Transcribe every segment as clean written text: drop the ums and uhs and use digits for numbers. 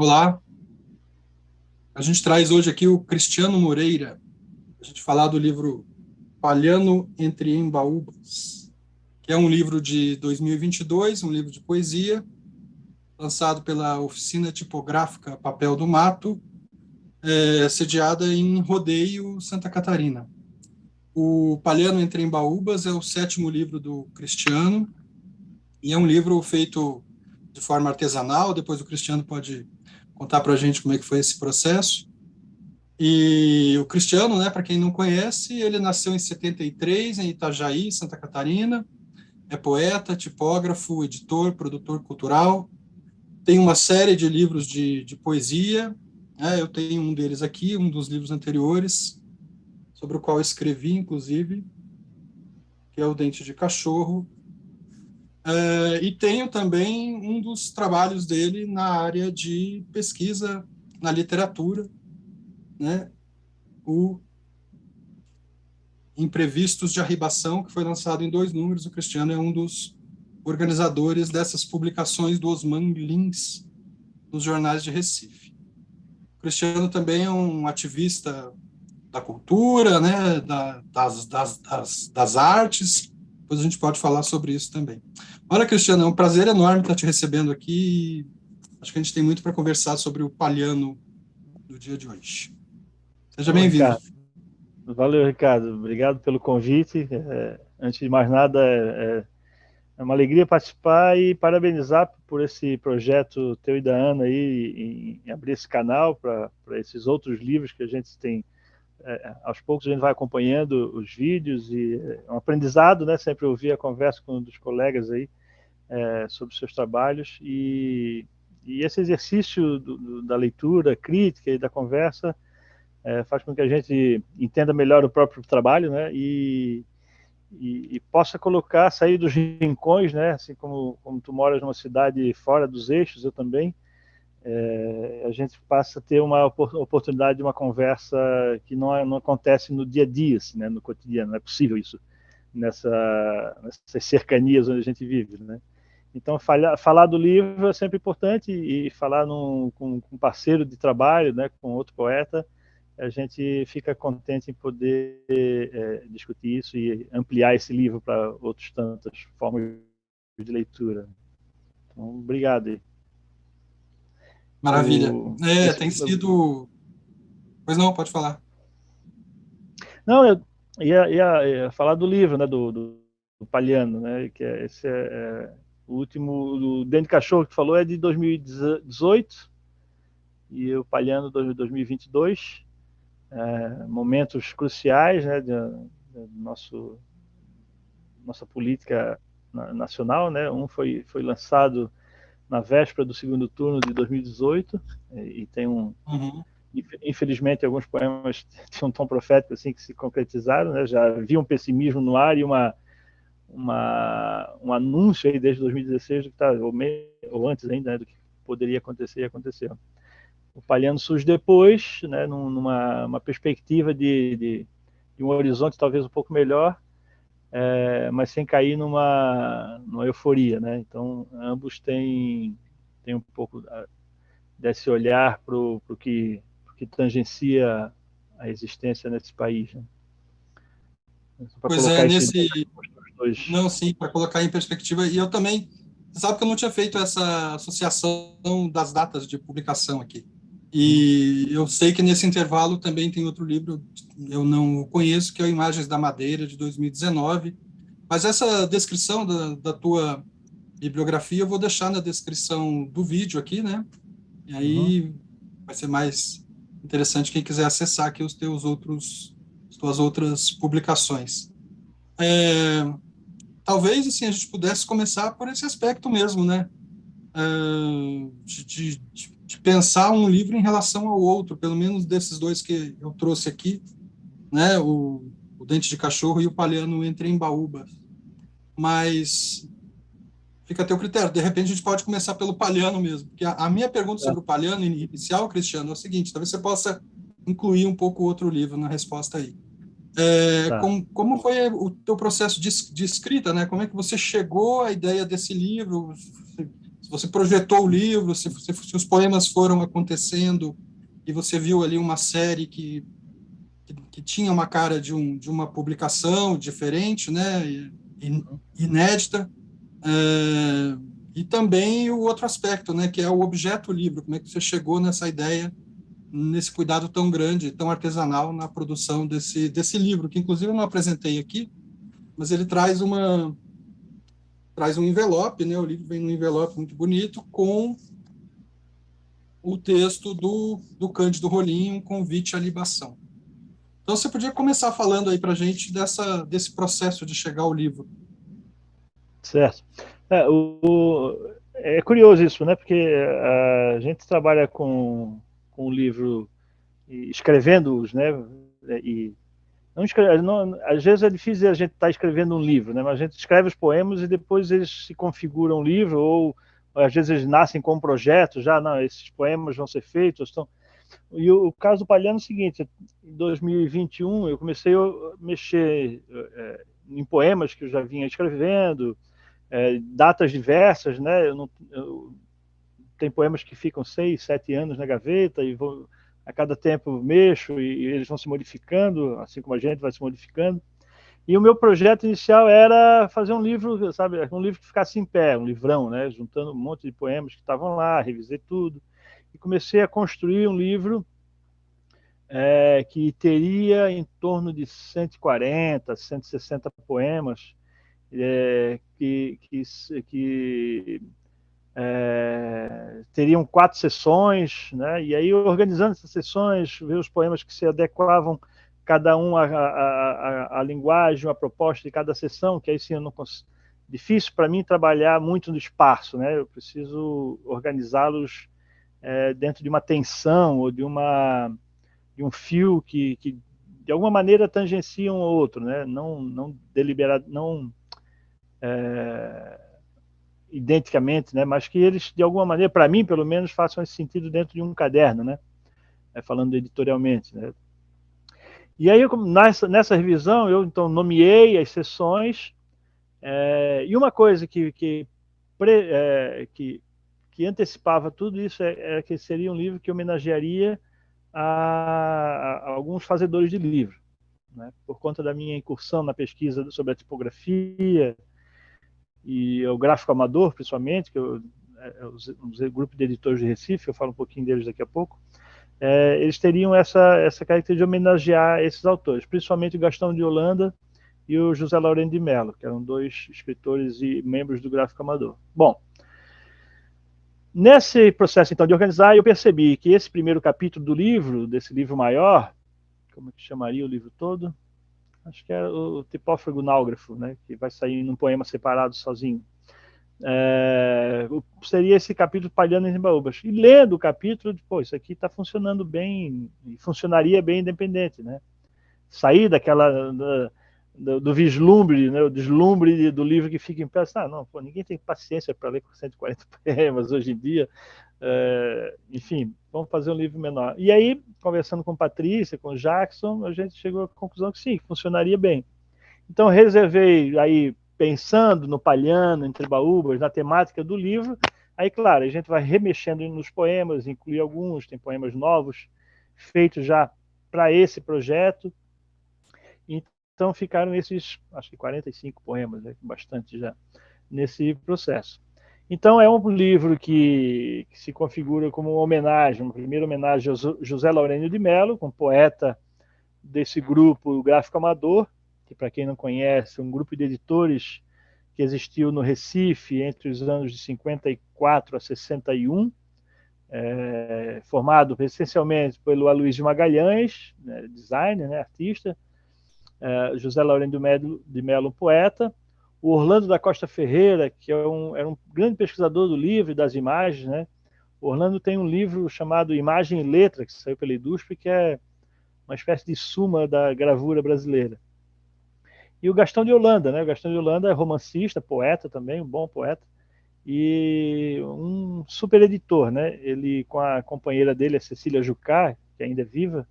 Olá, a gente traz hoje aqui o Cristiano Moreira, a gente falar do livro Palhano entre Embaúbas, que é um livro de 2022, um livro de poesia, lançado pela Oficina Tipográfica Papel do Mato, sediada em Rodeio, Santa Catarina. O Palhano entre Embaúbas é o 7º livro do Cristiano, e é um livro feito de forma artesanal. Depois o Cristiano pode contar para a gente como é que foi esse processo. E o Cristiano, né, para quem não conhece, ele nasceu em 73, em Itajaí, Santa Catarina. É poeta, tipógrafo, editor, produtor cultural. Tem uma série de livros de poesia. Eu tenho um deles aqui, um dos livros anteriores, sobre o qual escrevi, inclusive, que é O Dente de Cachorro. E tenho também um dos trabalhos dele na área de pesquisa na literatura, né, o Imprevistos de Arribação, que foi lançado em 2 números. O Cristiano é um dos organizadores dessas publicações do Osman Lins nos jornais de Recife. O Cristiano também é um ativista da cultura, né, das artes. Depois a gente pode falar sobre isso também. Olha, Cristiano, é um prazer enorme estar te recebendo aqui. Acho que a gente tem muito para conversar sobre o Palhano do dia de hoje. Seja Ô, bem-vindo. Ricardo. Valeu, Ricardo. Obrigado pelo convite. Antes de mais nada, é uma alegria participar e parabenizar por esse projeto teu e da Ana aí, em abrir esse canal para esses outros livros que a gente tem. Aos poucos a gente vai acompanhando os vídeos e é um aprendizado, né? Sempre ouvir a conversa com um dos colegas aí sobre os seus trabalhos e esse exercício da leitura crítica e da conversa faz com que a gente entenda melhor o próprio trabalho, né? E possa colocar, sair dos rincões, né? Assim como tu moras numa cidade fora dos eixos, eu também, a gente passa a ter uma oportunidade de uma conversa que não acontece no dia a dia, assim, né? No cotidiano, não é possível isso nessas cercanias onde a gente vive, né? Então, falar do livro é sempre importante e falar com um parceiro de trabalho, né? Com outro poeta, a gente fica contente em poder discutir isso e ampliar esse livro para outras tantas formas de leitura. Então, obrigado aí. Maravilha. Esse, Tem sido... Pois não, pode falar. não, eu ia falar do livro, né, do Palhano, né, que esse o último, o Dente de Cachorro que tu falou é de 2018 e o Palhano de 2022. Momentos cruciais, né, nossa política nacional, né? Um foi lançado na véspera do segundo turno de 2018 e tem Uhum. infelizmente alguns poemas tinham um tom profético assim que se concretizaram, né? Já havia um pessimismo no ar e um anúncio aí desde 2016 do que tá, ou antes ainda, né, do que poderia acontecer e aconteceu. O Palhano surge depois, né, numa perspectiva de um horizonte talvez um pouco melhor, mas sem cair numa euforia, né? Então, ambos têm um pouco desse olhar para o que tangencia a existência nesse país, né? Para Pois é, colocar isso em nesse... os dois. Não, sim, para colocar em perspectiva. E eu também... Você sabe que eu não tinha feito essa associação das datas de publicação aqui. E eu sei que nesse intervalo também tem outro livro, eu não o conheço, que é o Imagens da Madeira, de 2019. Mas essa descrição da tua bibliografia eu vou deixar na descrição do vídeo aqui, né? E Uhum. aí vai ser mais interessante quem quiser acessar aqui as tuas outras publicações. É, talvez assim a gente pudesse começar por esse aspecto mesmo, né? De pensar um livro em relação ao outro, pelo menos desses dois que eu trouxe aqui, né? O Dente de Cachorro e o Palhano entre Embaúbas. Mas fica a teu critério. De repente, a gente pode começar pelo Palhano mesmo. Porque a minha pergunta Tá, sobre o Palhano inicial, Cristiano, é o seguinte: talvez você possa incluir um pouco outro livro na resposta aí. tá. Como foi o teu processo de escrita, né? Como é que você chegou à ideia desse livro? Se você projetou o livro, se os poemas foram acontecendo e você viu ali uma série que tinha uma cara de uma publicação diferente, né, inédita, e também o outro aspecto, né, que é o objeto livro, como é que você chegou nessa ideia, nesse cuidado tão grande, tão artesanal na produção desse livro, que inclusive eu não apresentei aqui, mas ele traz um envelope, né, o livro vem num envelope muito bonito, com o texto do Cândido Rolim, um convite à libação. Então, você podia começar falando aí para a gente desse processo de chegar ao livro. Certo. É curioso isso, né? Porque a gente trabalha com o livro escrevendo-os, né? E não escreve, não, às vezes é difícil a gente estar escrevendo um livro, né? Mas a gente escreve os poemas e depois eles se configuram um livro, ou às vezes eles nascem com um projeto, já, não, esses poemas vão ser feitos, estão... E o caso do Palhano é o seguinte: em 2021 eu comecei a mexer em poemas que eu já vinha escrevendo, datas diversas, né? Tem poemas que ficam 6, 7 anos na gaveta e a cada tempo mexo e eles vão se modificando, assim como a gente vai se modificando. E o meu projeto inicial era fazer um livro, sabe, um livro que ficasse em pé, um livrão, né? Juntando um monte de poemas que estavam lá, revisei tudo e comecei a construir um livro que teria em torno de 140, 160 poemas, que teriam 4 sessões, né? E aí organizando essas sessões, ver os poemas que se adequavam cada um à linguagem, à proposta de cada sessão, que aí sim eu não consigo... Difícil para mim trabalhar muito no espaço, né? Eu preciso organizá-los dentro de uma tensão ou de um fio que de alguma maneira tangencia um ou outro, né? Não deliberado, não identicamente, né? Mas que eles de alguma maneira, para mim pelo menos, façam esse sentido dentro de um caderno, né? Falando editorialmente, né? E aí nessa revisão eu então nomeei as sessões, e uma coisa que antecipava tudo isso é que seria um livro que homenagearia a alguns fazedores de livro, né? Por conta da minha incursão na pesquisa sobre a tipografia e o gráfico amador, principalmente, que o grupo de editores de Recife, eu falo um pouquinho deles daqui a pouco, eles teriam essa característica de homenagear esses autores, principalmente o Gastão de Holanda e o José Laurent de Mello, que eram 2 escritores e membros do gráfico amador. Bom, nesse processo, então, de organizar, eu percebi que esse primeiro capítulo do livro, desse livro maior, como é que chamaria o livro todo? Acho que é o Tipófago Náugrafo, né? Que vai sair num poema separado sozinho. Seria esse capítulo Palhano em Embaúbas. E lendo o capítulo, pô, isso aqui está funcionando bem, e funcionaria bem independente, né? Sair do vislumbre, né, o deslumbre do livro que fica em pé. Não, pô, ninguém tem paciência para ler com 140 poemas hoje em dia. Enfim, vamos fazer um livro menor. E aí, conversando com Patrícia, com Jackson, a gente chegou à conclusão que sim, funcionaria bem. Então, reservei aí, pensando no Palhano, entre Baúbas, na temática do livro. Aí, claro, a gente vai remexendo nos poemas, incluir alguns, tem poemas novos, feitos já para esse projeto. Então, ficaram esses, acho que 45 poemas, bastante já, nesse processo. Então, é um livro que se configura como uma homenagem, uma primeira homenagem a José Laurênio de Mello, um poeta desse grupo, o Gráfico Amador, que, para quem não conhece, é um grupo de editores que existiu no Recife entre os anos de 54 a 61, formado essencialmente pelo Aloysio Magalhães, né, designer, né, artista, José Laurênio de Mello, poeta, o Orlando da Costa Ferreira, que era um grande pesquisador do livro e das imagens, né? O Orlando tem um livro chamado Imagem e Letra, que saiu pela Indústria, que é uma espécie de suma da gravura brasileira. E o Gastão de Holanda, né? O Gastão de Holanda é romancista, poeta também, um bom poeta, e um super editor, né? Ele, com a companheira dele, a Cecília Jucá, que ainda é viva,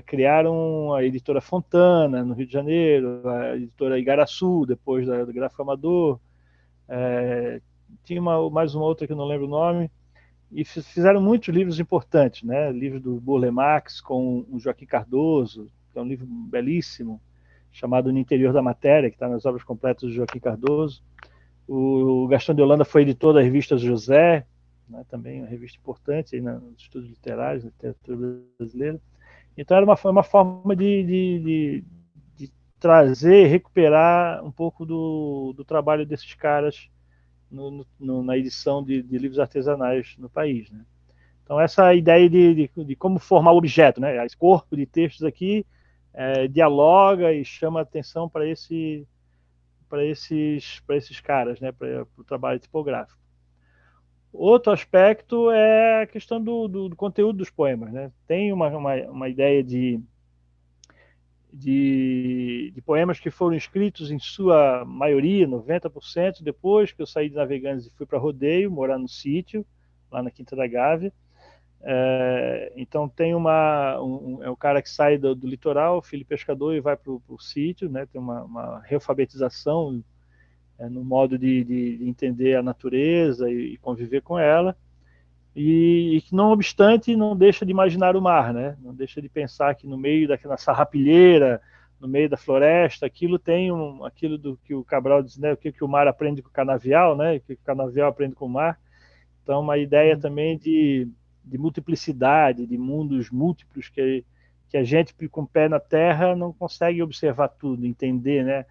criaram a editora Fontana, no Rio de Janeiro, a editora Igaraçu, depois do Gráfico Amador, tinha mais uma outra que eu não lembro o nome, e fizeram muitos livros importantes, né? Livro do Burle Marx com o Joaquim Cardoso, que é um livro belíssimo, chamado No Interior da Matéria, que está nas obras completas do Joaquim Cardoso. O Gastão de Holanda foi editor da revista José, né? Também uma revista importante aí nos estudos literários, na literatura brasileira. Então era uma forma de trazer, recuperar um pouco do trabalho desses caras na edição de livros artesanais no país, né? Então essa ideia de como formar o objeto, né? Esse corpo de textos aqui dialoga e chama atenção para esses caras, né? Para o trabalho tipográfico. Outro aspecto é a questão do conteúdo dos poemas, né? Tem uma ideia de poemas que foram escritos em sua maioria, 90%, depois que eu saí de Navegantes e fui para Rodeio, morar no sítio, lá na Quinta da Gávea. Então tem é um cara que sai do litoral, filho pescador, e vai para o sítio, né? Tem uma realfabetização no modo de entender a natureza e conviver com ela. E que, não obstante, não deixa de imaginar o mar, né? Não deixa de pensar que no meio daquela sarrapilheira, no meio da floresta, aquilo tem aquilo do que o Cabral diz, né? O que o mar aprende com o canavial, né? O que o canavial aprende com o mar. Então, uma ideia também de multiplicidade, de mundos múltiplos que a gente, com o pé na terra, não consegue observar tudo, entender, né?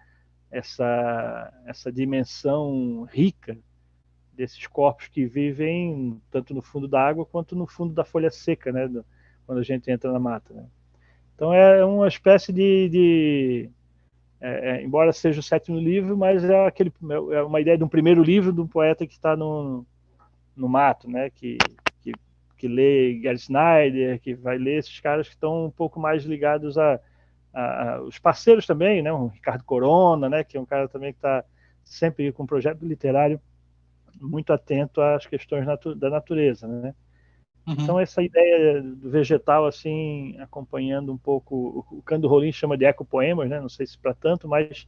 Essa dimensão rica desses corpos que vivem tanto no fundo da água quanto no fundo da folha seca, né? Quando a gente entra na mata, né? Então é uma espécie embora seja o 7º livro, mas é uma ideia de um primeiro livro de um poeta que está no mato, né? Que lê Gary Snyder, que vai ler esses caras que estão um pouco mais ligados os parceiros também, né? O Ricardo Corona, né? Que é um cara também que está sempre com um projeto literário muito atento às questões da natureza, né? Uhum. Então essa ideia do vegetal, assim, acompanhando um pouco, o Cândido Rolim chama de ecopoemas, né? Não sei se para tanto, mas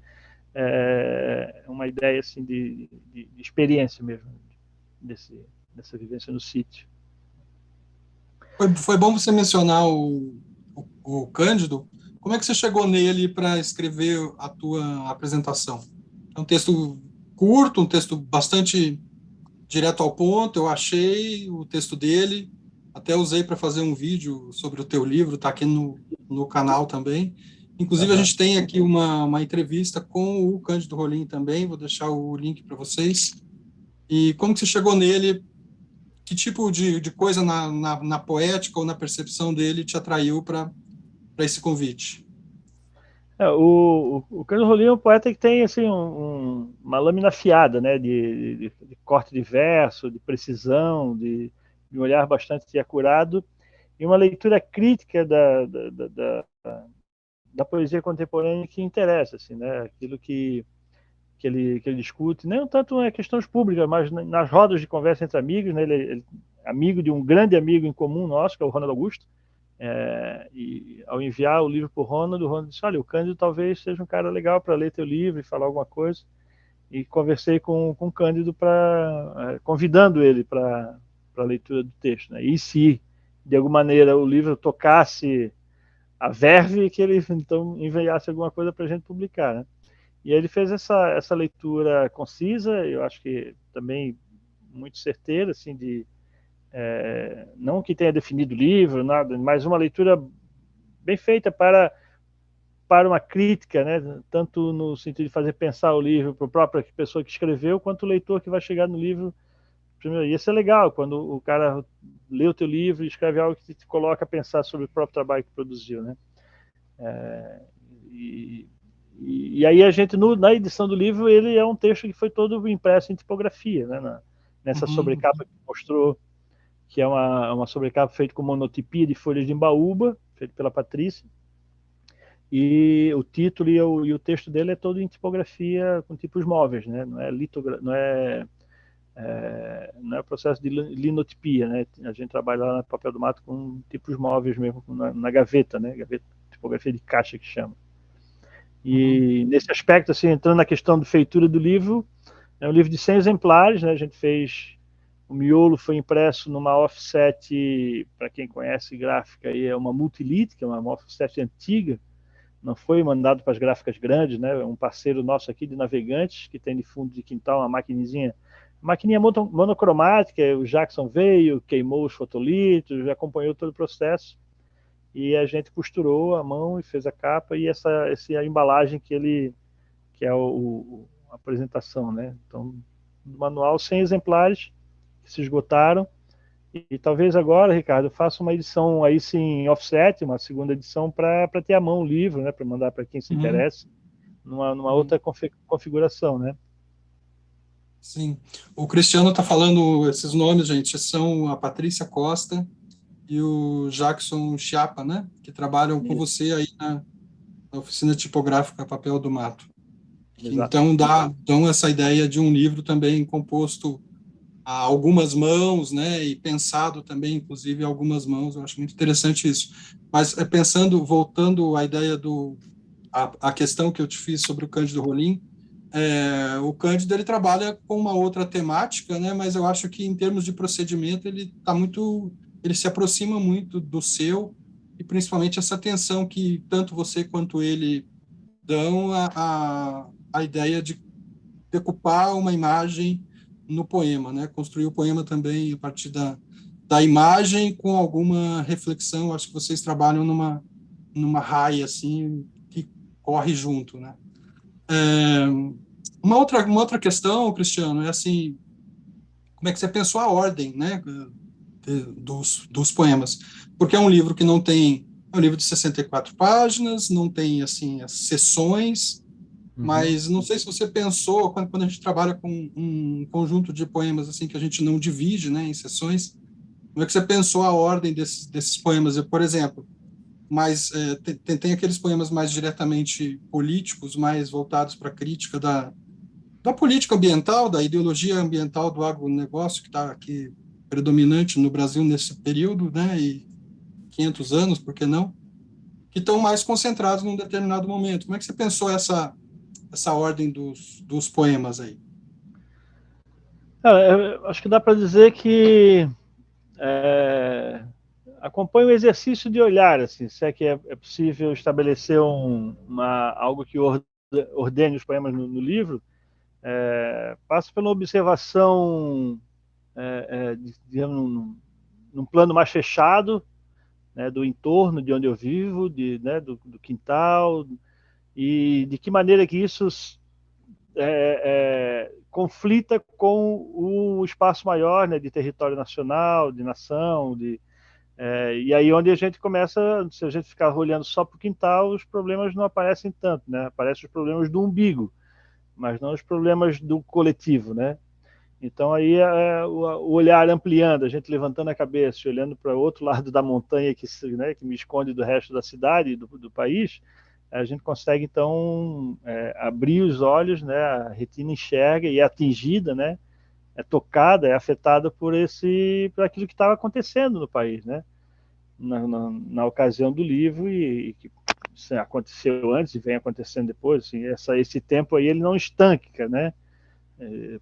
é uma ideia assim de experiência mesmo, dessa vivência no sítio. Foi bom você mencionar o Cândido. Como é que você chegou nele para escrever a tua apresentação? É um texto curto, um texto bastante direto ao ponto. Eu achei o texto dele, até usei para fazer um vídeo sobre o teu livro, está aqui no canal também. Inclusive, a gente tem aqui uma entrevista com o Cândido Rolim também, vou deixar o link para vocês. E como que você chegou nele? Que tipo de coisa na poética ou na percepção dele te atraiu para esse convite? O Cândido Rolim é um poeta que tem assim, uma lâmina afiada, né, de corte de verso, de precisão, de um olhar bastante acurado, e uma leitura crítica da poesia contemporânea que interessa, assim, né, aquilo que ele discute, não tanto em questões públicas, mas nas rodas de conversa entre amigos, né, ele é amigo de um grande amigo em comum nosso, que é o Ronald Augusto. E ao enviar o livro para o Ronald disse: olha, o Cândido talvez seja um cara legal para ler teu livro e falar alguma coisa. E conversei com o Cândido convidando ele para a leitura do texto, né? E se de alguma maneira o livro tocasse a verve, que ele então enviasse alguma coisa para a gente publicar, né? E aí ele fez essa leitura concisa, eu acho que também muito certeira, assim, não que tenha definido o livro, nada, mas uma leitura bem feita para uma crítica, né? Tanto no sentido de fazer pensar o livro para a própria pessoa que escreveu, quanto o leitor que vai chegar no livro. Primeiro, ia ser legal quando o cara lê o teu livro e escreve algo que te coloca a pensar sobre o próprio trabalho que produziu, né? E aí a gente, na edição do livro, ele é um texto que foi todo impresso em tipografia, né? Nessa sobrecapa que mostrou, que é uma sobrecapa feita com monotipia de folhas de embaúba, feita pela Patrícia. E o título e o texto dele é todo em tipografia com tipos móveis, né? Não é processo de linotipia, né? A gente trabalha lá no Papel do Mato com tipos móveis mesmo, na gaveta, né? Gaveta, tipografia de caixa que chama. E nesse aspecto, assim, entrando na questão de feitura do livro, É um livro de 100 exemplares, né? A gente fez... O miolo foi impresso numa offset, para quem conhece gráfica, aí é uma Multilite, que é uma offset antiga, não foi mandado para as gráficas grandes, né? É um parceiro nosso aqui de Navegantes, que tem de fundo de quintal uma maquininha monocromática. O Jackson veio, queimou os fotolitos, acompanhou todo o processo, e a gente costurou a mão e fez a capa e essa a embalagem que é a apresentação, né? Então, do manual, 100 exemplares que se esgotaram, e talvez agora, Ricardo, eu faça uma edição aí sim offset, uma segunda edição para ter à mão o livro, né, para mandar para quem se interessa, numa outra configuração, né? Sim. O Cristiano está falando esses nomes, gente, são a Patrícia Costa e o Jackson Chiapa, né, que trabalham com você aí na oficina tipográfica Papel do Mato. Exato. Então, dão essa ideia de um livro também composto a algumas mãos, né, e pensado também, inclusive, a algumas mãos. Eu acho muito interessante isso. Mas voltando à ideia a questão que eu te fiz sobre o Cândido Rolim, o Cândido ele trabalha com uma outra temática, né, mas eu acho que em termos de procedimento ele se aproxima muito do seu, e principalmente essa atenção que tanto você quanto ele dão a ideia de decupar uma imagem no poema, né? Construir o poema também a partir da imagem com alguma reflexão. Acho que vocês trabalham numa raia assim que corre junto, né? Uma outra questão, Cristiano, é assim, como é que você pensou a ordem, né, dos poemas? Porque é um livro que não tem, é um livro de 64 páginas, não tem assim as seções. Mas não sei se você pensou, quando a gente trabalha com um conjunto de poemas assim que a gente não divide, né, em seções, como é que você pensou a ordem desses poemas? Por exemplo, tem aqueles poemas mais diretamente políticos, mais voltados para a crítica da política ambiental, da ideologia ambiental do agronegócio, que está aqui predominante no Brasil nesse período, né, e 500 anos, por que não? Que estão mais concentrados num determinado momento. Como é que você pensou essa ordem dos poemas aí? Acho que dá para dizer que acompanha o exercício de olhar, assim, se é que é possível estabelecer algo que ordene os poemas no livro. Passa pela observação, digamos, num plano mais fechado, né, do entorno de onde eu vivo, né, do quintal, e de que maneira que isso conflita com o espaço maior, né, de território nacional, de nação, e aí onde a gente começa, se a gente ficar olhando só para o quintal, os problemas não aparecem tanto, né? Aparecem os problemas do umbigo, mas não os problemas do coletivo, né? Então aí o olhar ampliando, a gente levantando a cabeça e olhando para o outro lado da montanha né, que me esconde do resto da cidade e do país, a gente consegue então abrir os olhos, né, a retina enxerga e é atingida, né, é tocada, é afetada por aquilo que estava acontecendo no país, né, na ocasião do livro e que aconteceu antes e vem acontecendo depois, assim, esse tempo aí ele não estanca, né,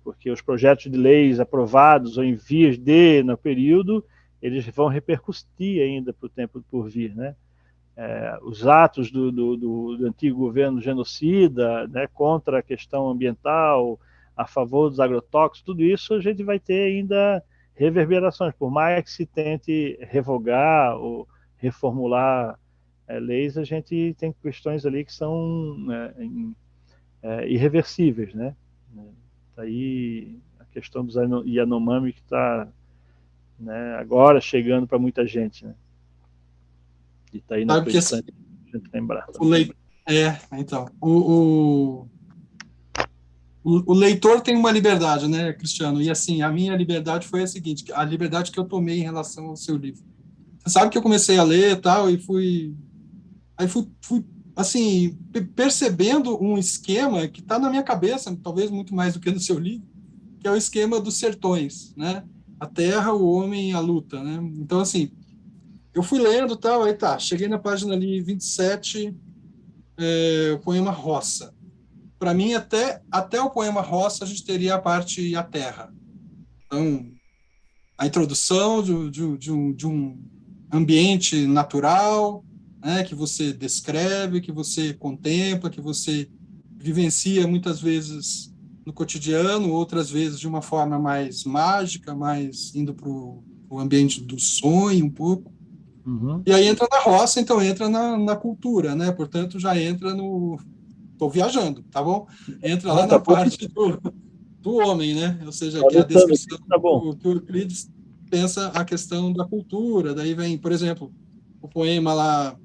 porque os projetos de leis aprovados ou em vias no período, eles vão repercutir ainda para o tempo por vir, né? Os atos do antigo governo genocida, né, contra a questão ambiental, a favor dos agrotóxicos, tudo isso a gente vai ter ainda reverberações, por mais que se tente revogar ou reformular leis, a gente tem questões ali que são irreversíveis, né? Aí a questão dos Yanomami que está, né, agora chegando para muita gente, né? E está aí na Sabe que importante a gente lembrar. Então, o leitor tem uma liberdade, né, Cristiano? E assim, a minha liberdade foi a seguinte: a liberdade que eu tomei em relação ao seu livro. Você sabe que eu comecei a ler e tal, e fui assim, percebendo um esquema que está na minha cabeça, talvez muito mais do que no seu livro, que é o esquema dos sertões, né? A terra, o homem e a luta, né? Então, assim, eu fui lendo tal, aí tá, cheguei na página ali 27, o poema Roça. para mim, até o poema Roça, a gente teria a parte e a terra. Então, a introdução de um ambiente natural, né, que você descreve, que você contempla, que você vivencia muitas vezes no cotidiano, outras vezes de uma forma mais mágica, mais indo para o ambiente do sonho um pouco. Uhum. E aí entra na roça, então entra na cultura, né? Portanto, já entra no... Estou viajando, tá bom? Entra lá Não, na tá bom. parte do homem, né? Ou seja, Tô que é a anotando descrição aqui, tá bom. que o Euclides pensa a questão da cultura. Daí vem, por exemplo, o poema lá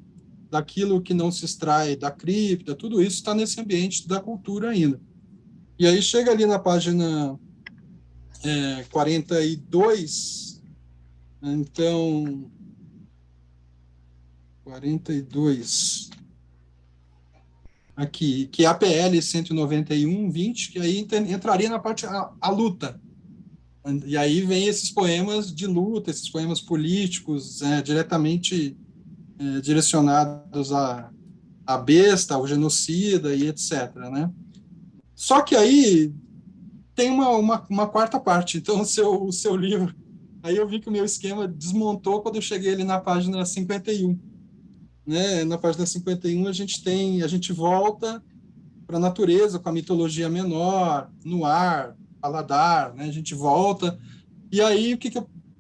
daquilo que não se extrai da cripta, tudo isso está nesse ambiente da cultura ainda. E aí chega ali na página 42, então 42 aqui, que é a PL 191-20, que aí entraria na parte a luta. E aí vem esses poemas de luta, esses poemas políticos, diretamente direcionados à besta, ao genocida e etc., né? Só que aí tem uma quarta parte. Então, o seu livro... Aí eu vi que o meu esquema desmontou quando eu cheguei ali na página 51. Né? Na página 51 a gente volta para a natureza com a mitologia menor, no ar, paladar, né? A gente volta. E aí,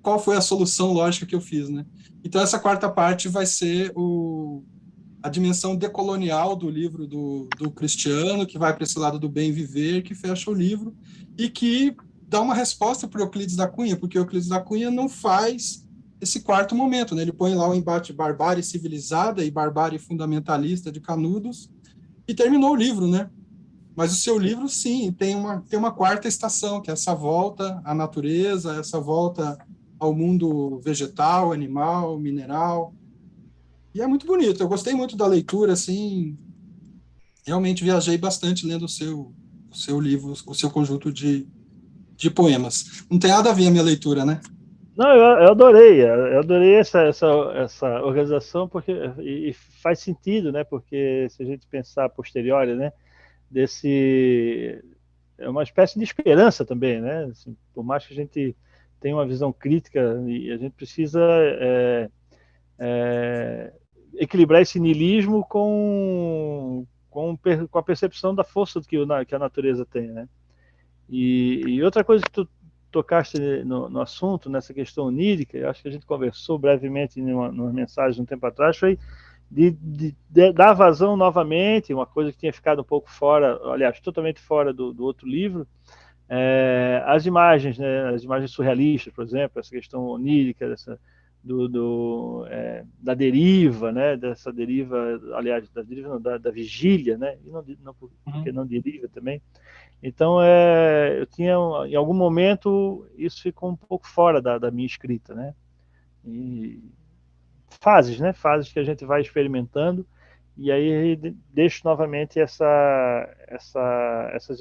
qual foi a solução lógica que eu fiz, né? Então, essa quarta parte vai ser a dimensão decolonial do livro do Cristiano, que vai para esse lado do bem viver, que fecha o livro, e que dá uma resposta para o Euclides da Cunha, porque o Euclides da Cunha não faz esse quarto momento, né? Ele põe lá o embate barbárie civilizada e barbárie fundamentalista de Canudos, e terminou o livro, né? Mas o seu livro, sim, tem uma quarta estação, que é essa volta à natureza, essa volta ao mundo vegetal, animal, mineral. E é muito bonito. Eu gostei muito da leitura, assim, realmente viajei bastante lendo o seu livro, o seu conjunto de poemas. Não tem nada a ver a minha leitura, né? Não, eu adorei essa organização porque e faz sentido, né? Porque se a gente pensar a posteriori, né? Desse é uma espécie de esperança também, né? Assim, por mais que a gente tenha uma visão crítica e a gente precisa é, equilibrar esse niilismo com a percepção da força que a natureza tem, né? E outra coisa que tu tocaste no assunto, nessa questão onírica, eu acho que a gente conversou brevemente numa mensagem um tempo atrás, foi de dar vazão novamente, uma coisa que tinha ficado um pouco fora, aliás, totalmente fora do outro livro, as imagens, né, as imagens surrealistas, por exemplo, essa questão onírica, da deriva, né, dessa deriva, aliás, da deriva, não, da vigília, né, e não porque não deriva também. Então, eu tinha, em algum momento, isso ficou um pouco fora da minha escrita, né? E fases, né? Fases que a gente vai experimentando e aí deixo novamente essas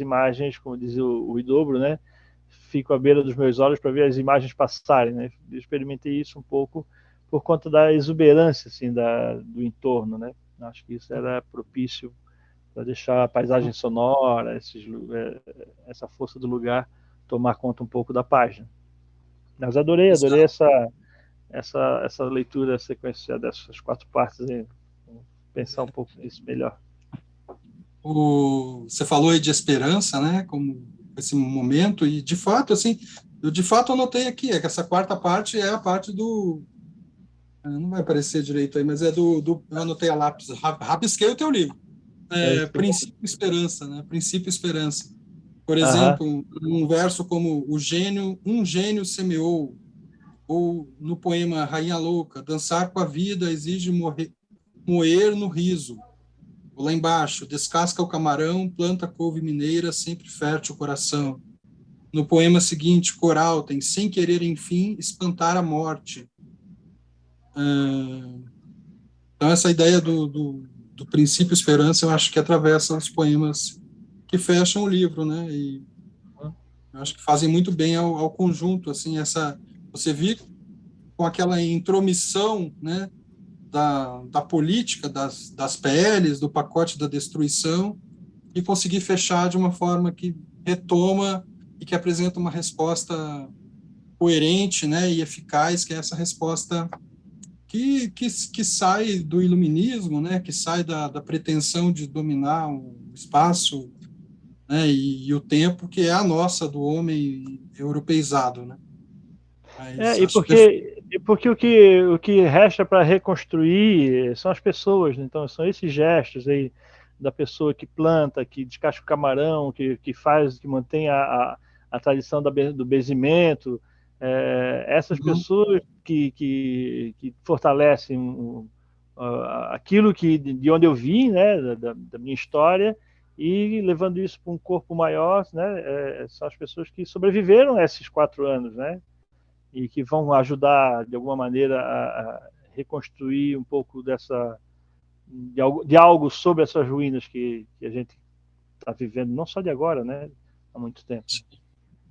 imagens, como diz o Idobro, né? Fico à beira dos meus olhos para ver as imagens passarem, né? Eu experimentei isso um pouco por conta da exuberância, assim, do entorno, né? Acho que isso era propício para deixar a paisagem sonora, essa força do lugar tomar conta um pouco da página. Mas adorei essa leitura sequencial dessas 4 partes, aí. Vou pensar um pouco nisso melhor. Você falou aí de esperança, né? Como esse momento, e de fato, assim, eu de fato anotei aqui, que essa quarta parte é a parte do... Não vai aparecer direito aí, mas é eu anotei a lápis, rabisquei o teu livro. Princípio e esperança, né? Princípio e esperança. Por Aham. exemplo, um verso como um gênio semeou, ou no poema Rainha Louca, dançar com a vida exige moer no riso. Ou lá embaixo, descasca o camarão, planta couve mineira, sempre fértil o coração. No poema seguinte, coral, tem sem querer, enfim, espantar a morte. Então, essa ideia do princípio esperança, eu acho que atravessa os poemas que fecham o livro, né? E eu acho que fazem muito bem ao conjunto, assim, você vê com aquela intromissão, né, da política, das PLs, do pacote da destruição, e conseguir fechar de uma forma que retoma e que apresenta uma resposta coerente, né, e eficaz, que é essa resposta que sai do iluminismo, né, que sai da pretensão de dominar o espaço, né, e o tempo, que é a nossa, do homem europeizado, né? Mas E acho porque o que resta para reconstruir são as pessoas, né? Então são esses gestos aí da pessoa que planta, que descasca o camarão, que faz, que mantém a tradição do benzimento, essas pessoas que fortalecem aquilo de onde eu vim, né, da minha história, e levando isso para um corpo maior, né, são as pessoas que sobreviveram a esses 4 anos, né, e que vão ajudar de alguma maneira a reconstruir um pouco de algo sobre essas ruínas que a gente está vivendo, não só de agora, né, há muito tempo.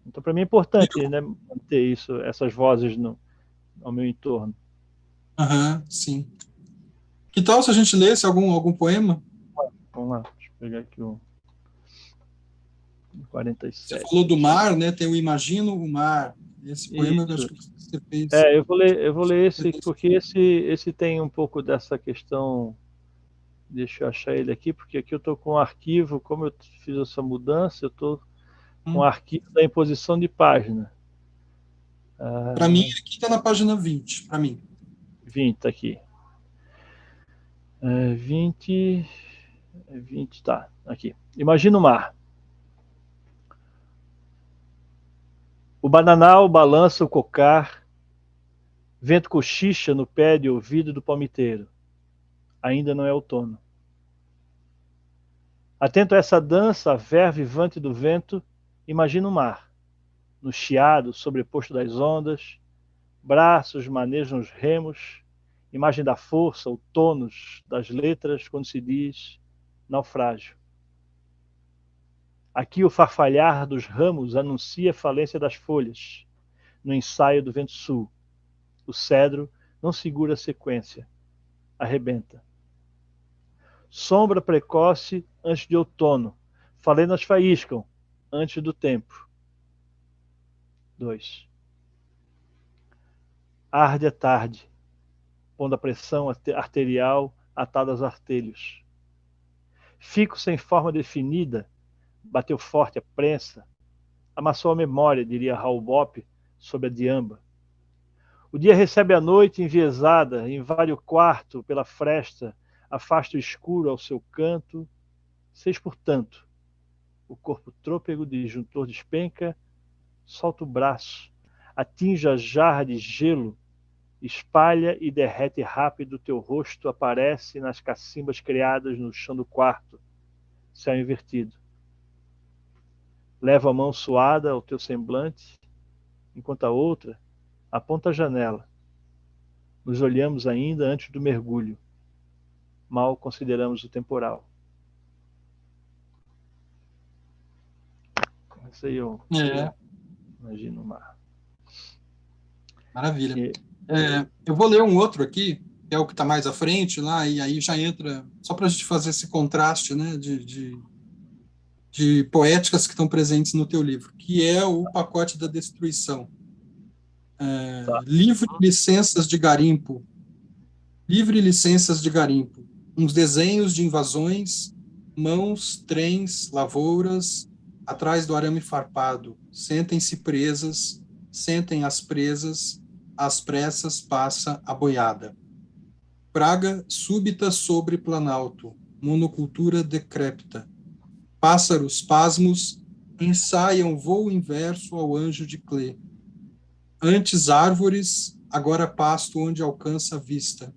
Então, para mim é importante, né, manter isso, essas vozes ao meu entorno. sim. Que tal se a gente lesse algum poema? Vamos lá, deixa eu pegar aqui o 47. Você falou do mar, né? Tem o Imagino o Mar. Esse poema eu acho que você fez. Eu vou ler esse, porque esse tem um pouco dessa questão. Deixa eu achar ele aqui, porque aqui eu estou com um arquivo, como eu fiz essa mudança, eu estou com um arquivo da imposição de página. Para mim, aqui está na página 20, para mim. 20, está aqui. 20, tá, aqui. Imagina o mar. O bananal balança o cocar, vento cochicha no pé de ouvido do palmiteiro. Ainda não é outono. Atento a essa dança, a ver vivante do vento, imagina o mar, no chiado sobreposto das ondas, braços manejam os remos, imagem da força, o tônus das letras quando se diz naufrágio. Aqui o farfalhar dos ramos anuncia a falência das folhas, no ensaio do vento sul. O cedro não segura a sequência, arrebenta. Sombra precoce antes de outono, falenas faíscam antes do tempo. 2. Arde a tarde, pondo a pressão arterial atada aos artelhos. Fico sem forma definida, bateu forte a prensa, amassou a memória, diria Raul Bopp, sob a diamba. O dia recebe a noite enviesada, invade o quarto pela fresta, afasta o escuro ao seu canto. 6, portanto, o corpo trôpego disjuntor despenca, solta o braço, atinge a jarra de gelo, espalha e derrete rápido, teu rosto aparece nas cacimbas criadas no chão do quarto, céu invertido. Leva a mão suada ao teu semblante, enquanto a outra aponta a janela. Nos olhamos ainda antes do mergulho. Mal consideramos o temporal. Esse aí eu imagino o mar. Maravilha. Eu vou ler um outro aqui, que é o que está mais à frente lá, e aí já entra, só para a gente fazer esse contraste, né, de poéticas que estão presentes no teu livro, que é o Pacote da Destruição. Livre licenças de garimpo. Livre licenças de garimpo. Uns desenhos de invasões, mãos, trens, lavouras, atrás do arame farpado. Sentem-se presas, sentem as presas, às pressas passa a boiada. Praga súbita sobre planalto, monocultura decrépita. Pássaros pasmos ensaiam voo inverso ao anjo de Clé. Antes árvores, agora pasto onde alcança a vista.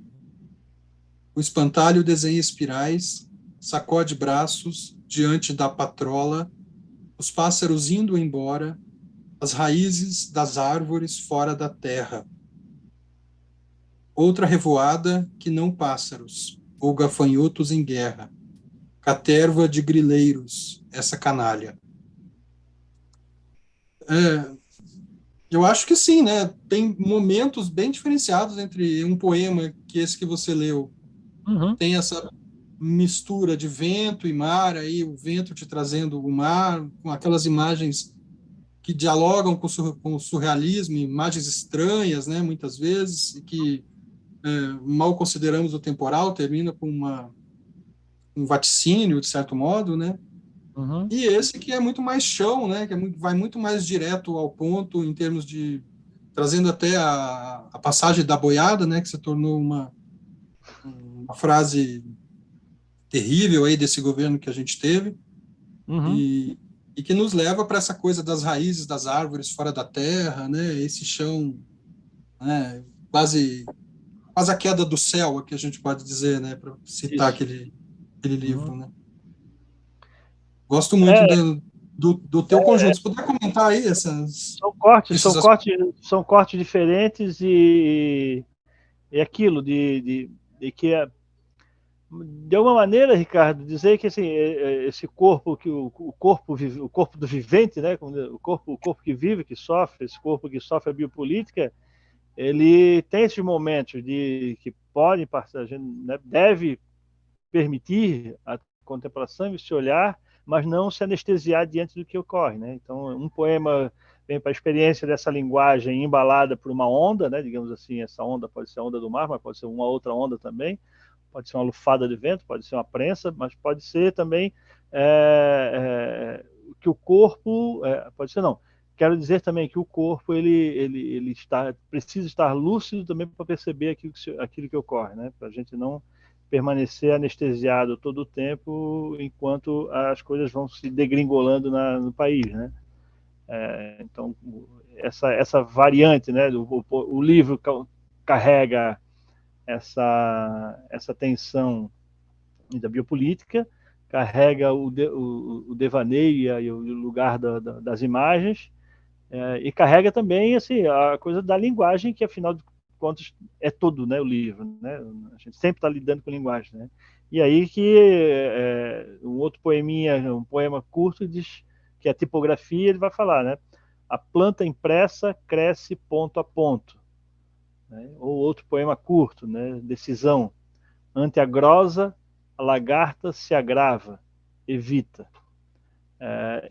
O espantalho desenha espirais, sacode braços diante da patrola, os pássaros indo embora, as raízes das árvores fora da terra. Outra revoada que não pássaros, ou gafanhotos em guerra. Caterva de grileiros, essa canalha. Eu acho que sim, né? Tem momentos bem diferenciados entre um poema que esse que você leu. Tem mistura de vento e mar, aí o vento te trazendo o mar, com aquelas imagens que dialogam com o surrealismo, imagens estranhas, né, muitas vezes, e que mal consideramos o temporal, termina com um vaticínio, de certo modo, né? Uhum. E esse que é muito mais chão, né? Que vai muito mais direto ao ponto em termos de trazendo até a passagem da boiada, né? Que se tornou uma frase terrível aí desse governo que a gente teve Uhum. e que nos leva para essa coisa das raízes das árvores fora da terra, né? Esse chão, né? Quase a queda do céu, que a gente pode dizer, né? Para citar Isso. aquele livro, Uhum. né? Gosto muito É, do teu conjunto. Se puder comentar aí são cortes, esses aspectos. são cortes diferentes e aquilo de que de alguma maneira, Ricardo, dizer que assim, esse corpo que o corpo do vivente, né, o corpo que vive, que sofre, esse corpo que sofre a biopolítica, ele tem esses momentos de que podem, a gente, né, deve permitir a contemplação e se olhar, mas não se anestesiar diante do que ocorre, né? Então, um poema vem para a experiência dessa linguagem embalada por uma onda, né? Digamos assim, essa onda pode ser a onda do mar, mas pode ser uma outra onda também, pode ser uma lufada de vento, pode ser uma prensa, mas pode ser também que o corpo, pode ser não. Quero dizer também que o corpo ele precisa estar lúcido também para perceber aquilo que ocorre, né? Para a gente não permanecer anestesiado todo o tempo enquanto as coisas vão se degringolando no país, né? Então essa variante, né? O livro carrega essa tensão da biopolítica, carrega o devaneio e o lugar das imagens, e carrega também assim, a coisa da linguagem, que afinal de contas é tudo, né, o livro. Né? A gente sempre está lidando com linguagem. Né? E aí que um outro poeminha, um poema curto, diz que a tipografia, ele vai falar, né? A planta impressa cresce ponto a ponto. Né? Ou outro poema curto, né? Decisão. Ante a grosa, a lagarta se agrava, evita.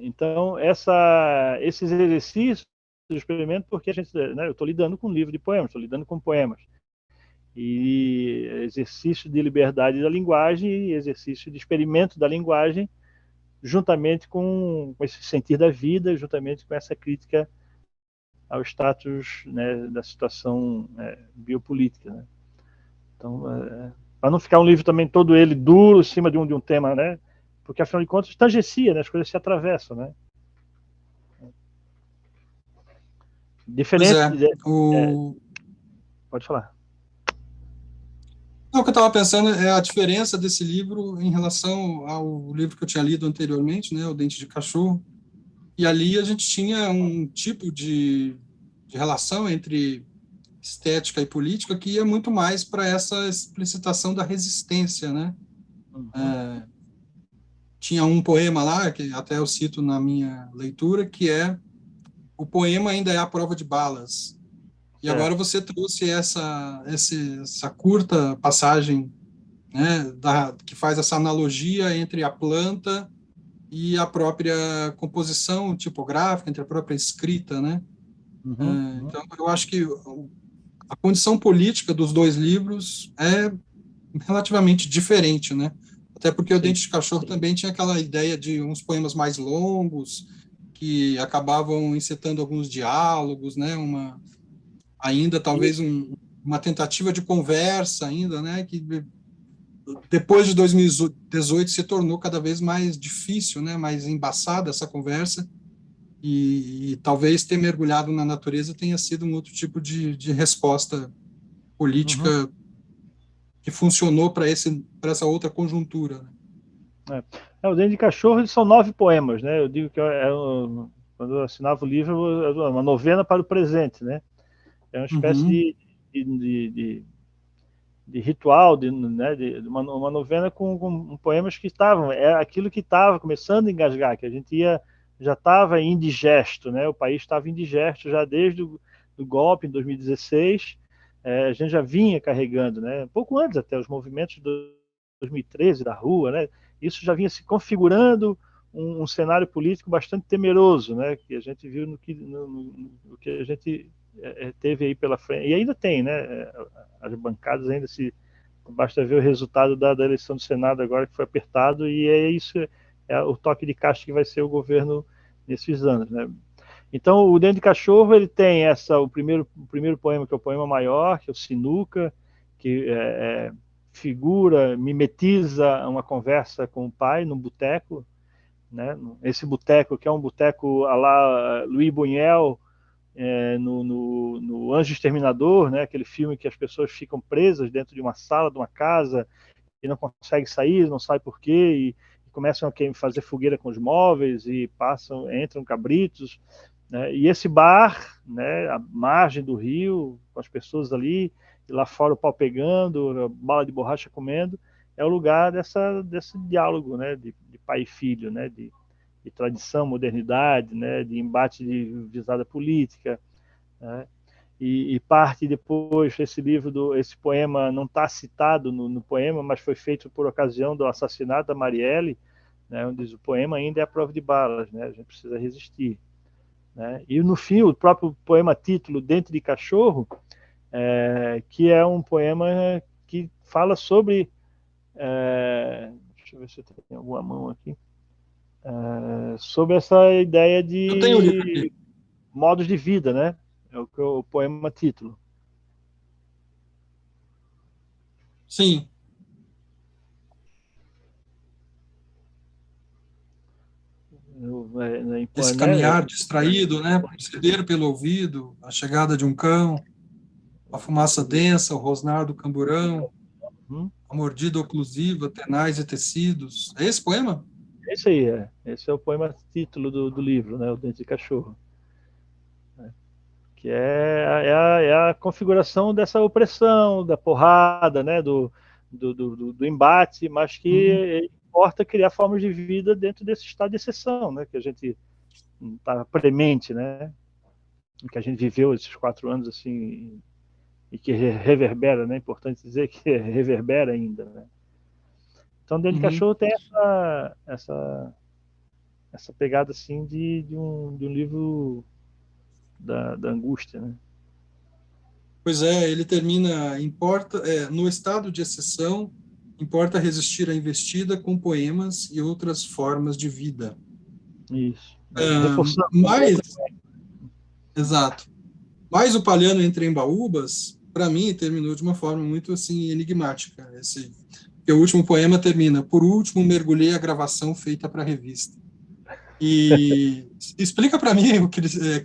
Então, esses exercícios eu experimento porque eu estou lidando com um livro de poemas, estou lidando com poemas. E exercício de liberdade da linguagem e exercício de experimento da linguagem, juntamente com esse sentir da vida, juntamente com essa crítica ao status, né, da situação biopolítica. Né? Então, para não ficar um livro também todo ele duro em cima de um tema, né? Porque afinal de contas tangencia, né? As coisas se atravessam, né? Pois Diferente. é. Pode falar. Não, o que eu estava pensando é a diferença desse livro em relação ao livro que eu tinha lido anteriormente, né? O Dente de Cachorro. E ali a gente tinha um tipo de relação entre estética e política que ia muito mais para essa explicitação da resistência, né? Uhum. Tinha um poema lá, que até eu cito na minha leitura, que é o poema ainda é a prova de balas. E agora Certo. você trouxe essa curta passagem, né, que faz essa analogia entre a planta e a própria composição tipográfica, entre a própria escrita, né? Uhum. Uhum. Então, eu acho que a condição política dos dois livros é relativamente diferente, né? Até porque o Sim. Dente de Cachorro também tinha aquela ideia de uns poemas mais longos, que acabavam encetando alguns diálogos, né? Ainda talvez uma tentativa de conversa ainda, né? Que depois de 2018 se tornou cada vez mais difícil, né? Mais embaçada essa conversa e talvez ter mergulhado na natureza tenha sido um outro tipo de resposta Uhum. política que funcionou para essa outra conjuntura. Né? O Dente de Cachorro, eles são 9 poemas, né? Eu digo que quando eu assinava o livro, era uma novena para o presente, né? É uma espécie Uhum. de ritual, né, de uma novena com poemas que estavam, aquilo que estava começando a engasgar, que a gente já estava indigesto, né? O país estava indigesto já desde o golpe em 2016, a gente já vinha carregando, né? Pouco antes até os movimentos 2013 da rua, né? Isso já vinha se configurando um cenário político bastante temeroso, né? Que a gente viu no que a gente teve aí pela frente, e ainda tem, né? As bancadas ainda se... Basta ver o resultado da eleição do Senado agora, que foi apertado, e é isso, é o toque de caixa que vai ser o governo nesses anos, né? Então, o Dente de Cachorro, ele tem o primeiro poema, que é o poema maior, que é o Sinuca, que mimetiza uma conversa com o pai no boteco, né? Esse boteco, que é um boteco à la Louis Buñuel, no Anjo Exterminador, né? Aquele filme que as pessoas ficam presas dentro de uma sala, de uma casa, e não conseguem sair, não sabe por quê, e começam a fazer fogueira com os móveis, e entram cabritos, né? E esse bar, né, à margem do rio, com as pessoas ali, e lá fora o pau pegando, bala de borracha comendo, é o lugar desse diálogo, né, de pai e filho, né, de tradição, modernidade, né, de embate de visada política, né? E parte depois, esse poema não está citado no poema, mas foi feito por ocasião do assassinato da Marielle, né, onde diz, o poema ainda é a prova de balas, né, a gente precisa resistir, né? E no fim, o próprio poema título, Dente de Cachorro, que é um poema que fala sobre... deixa eu ver se eu tenho alguma mão aqui. Sobre essa ideia Eu tenho o livro de aqui. modos de vida, né? É o poema título. Sim. Esse Né? caminhar distraído, né? Perceber pelo ouvido a chegada de um cão, a fumaça densa, o rosnar do camburão, a mordida oclusiva, tenais e tecidos. É esse poema? Esse aí, esse é o poema título do livro, né? O Dente de Cachorro. Que é a configuração dessa opressão, da porrada, né? Do embate, mas que importa criar formas de vida dentro desse estado de exceção, né? Que a gente está premente, né? Que a gente viveu esses 4 anos assim, e que reverbera, né? É importante dizer que reverbera ainda, né? Então, Dente de Cachorro tem essa pegada assim de um livro da angústia, né? Pois é, ele termina, no estado de exceção, importa resistir à investida com poemas e outras formas de vida. Isso. Reforçando. Exato. Mas o Palhano entre Embaúbas, para mim, terminou de uma forma muito assim enigmática. Porque o último poema termina: por último, mergulhei a gravação feita para a revista. E explica para mim,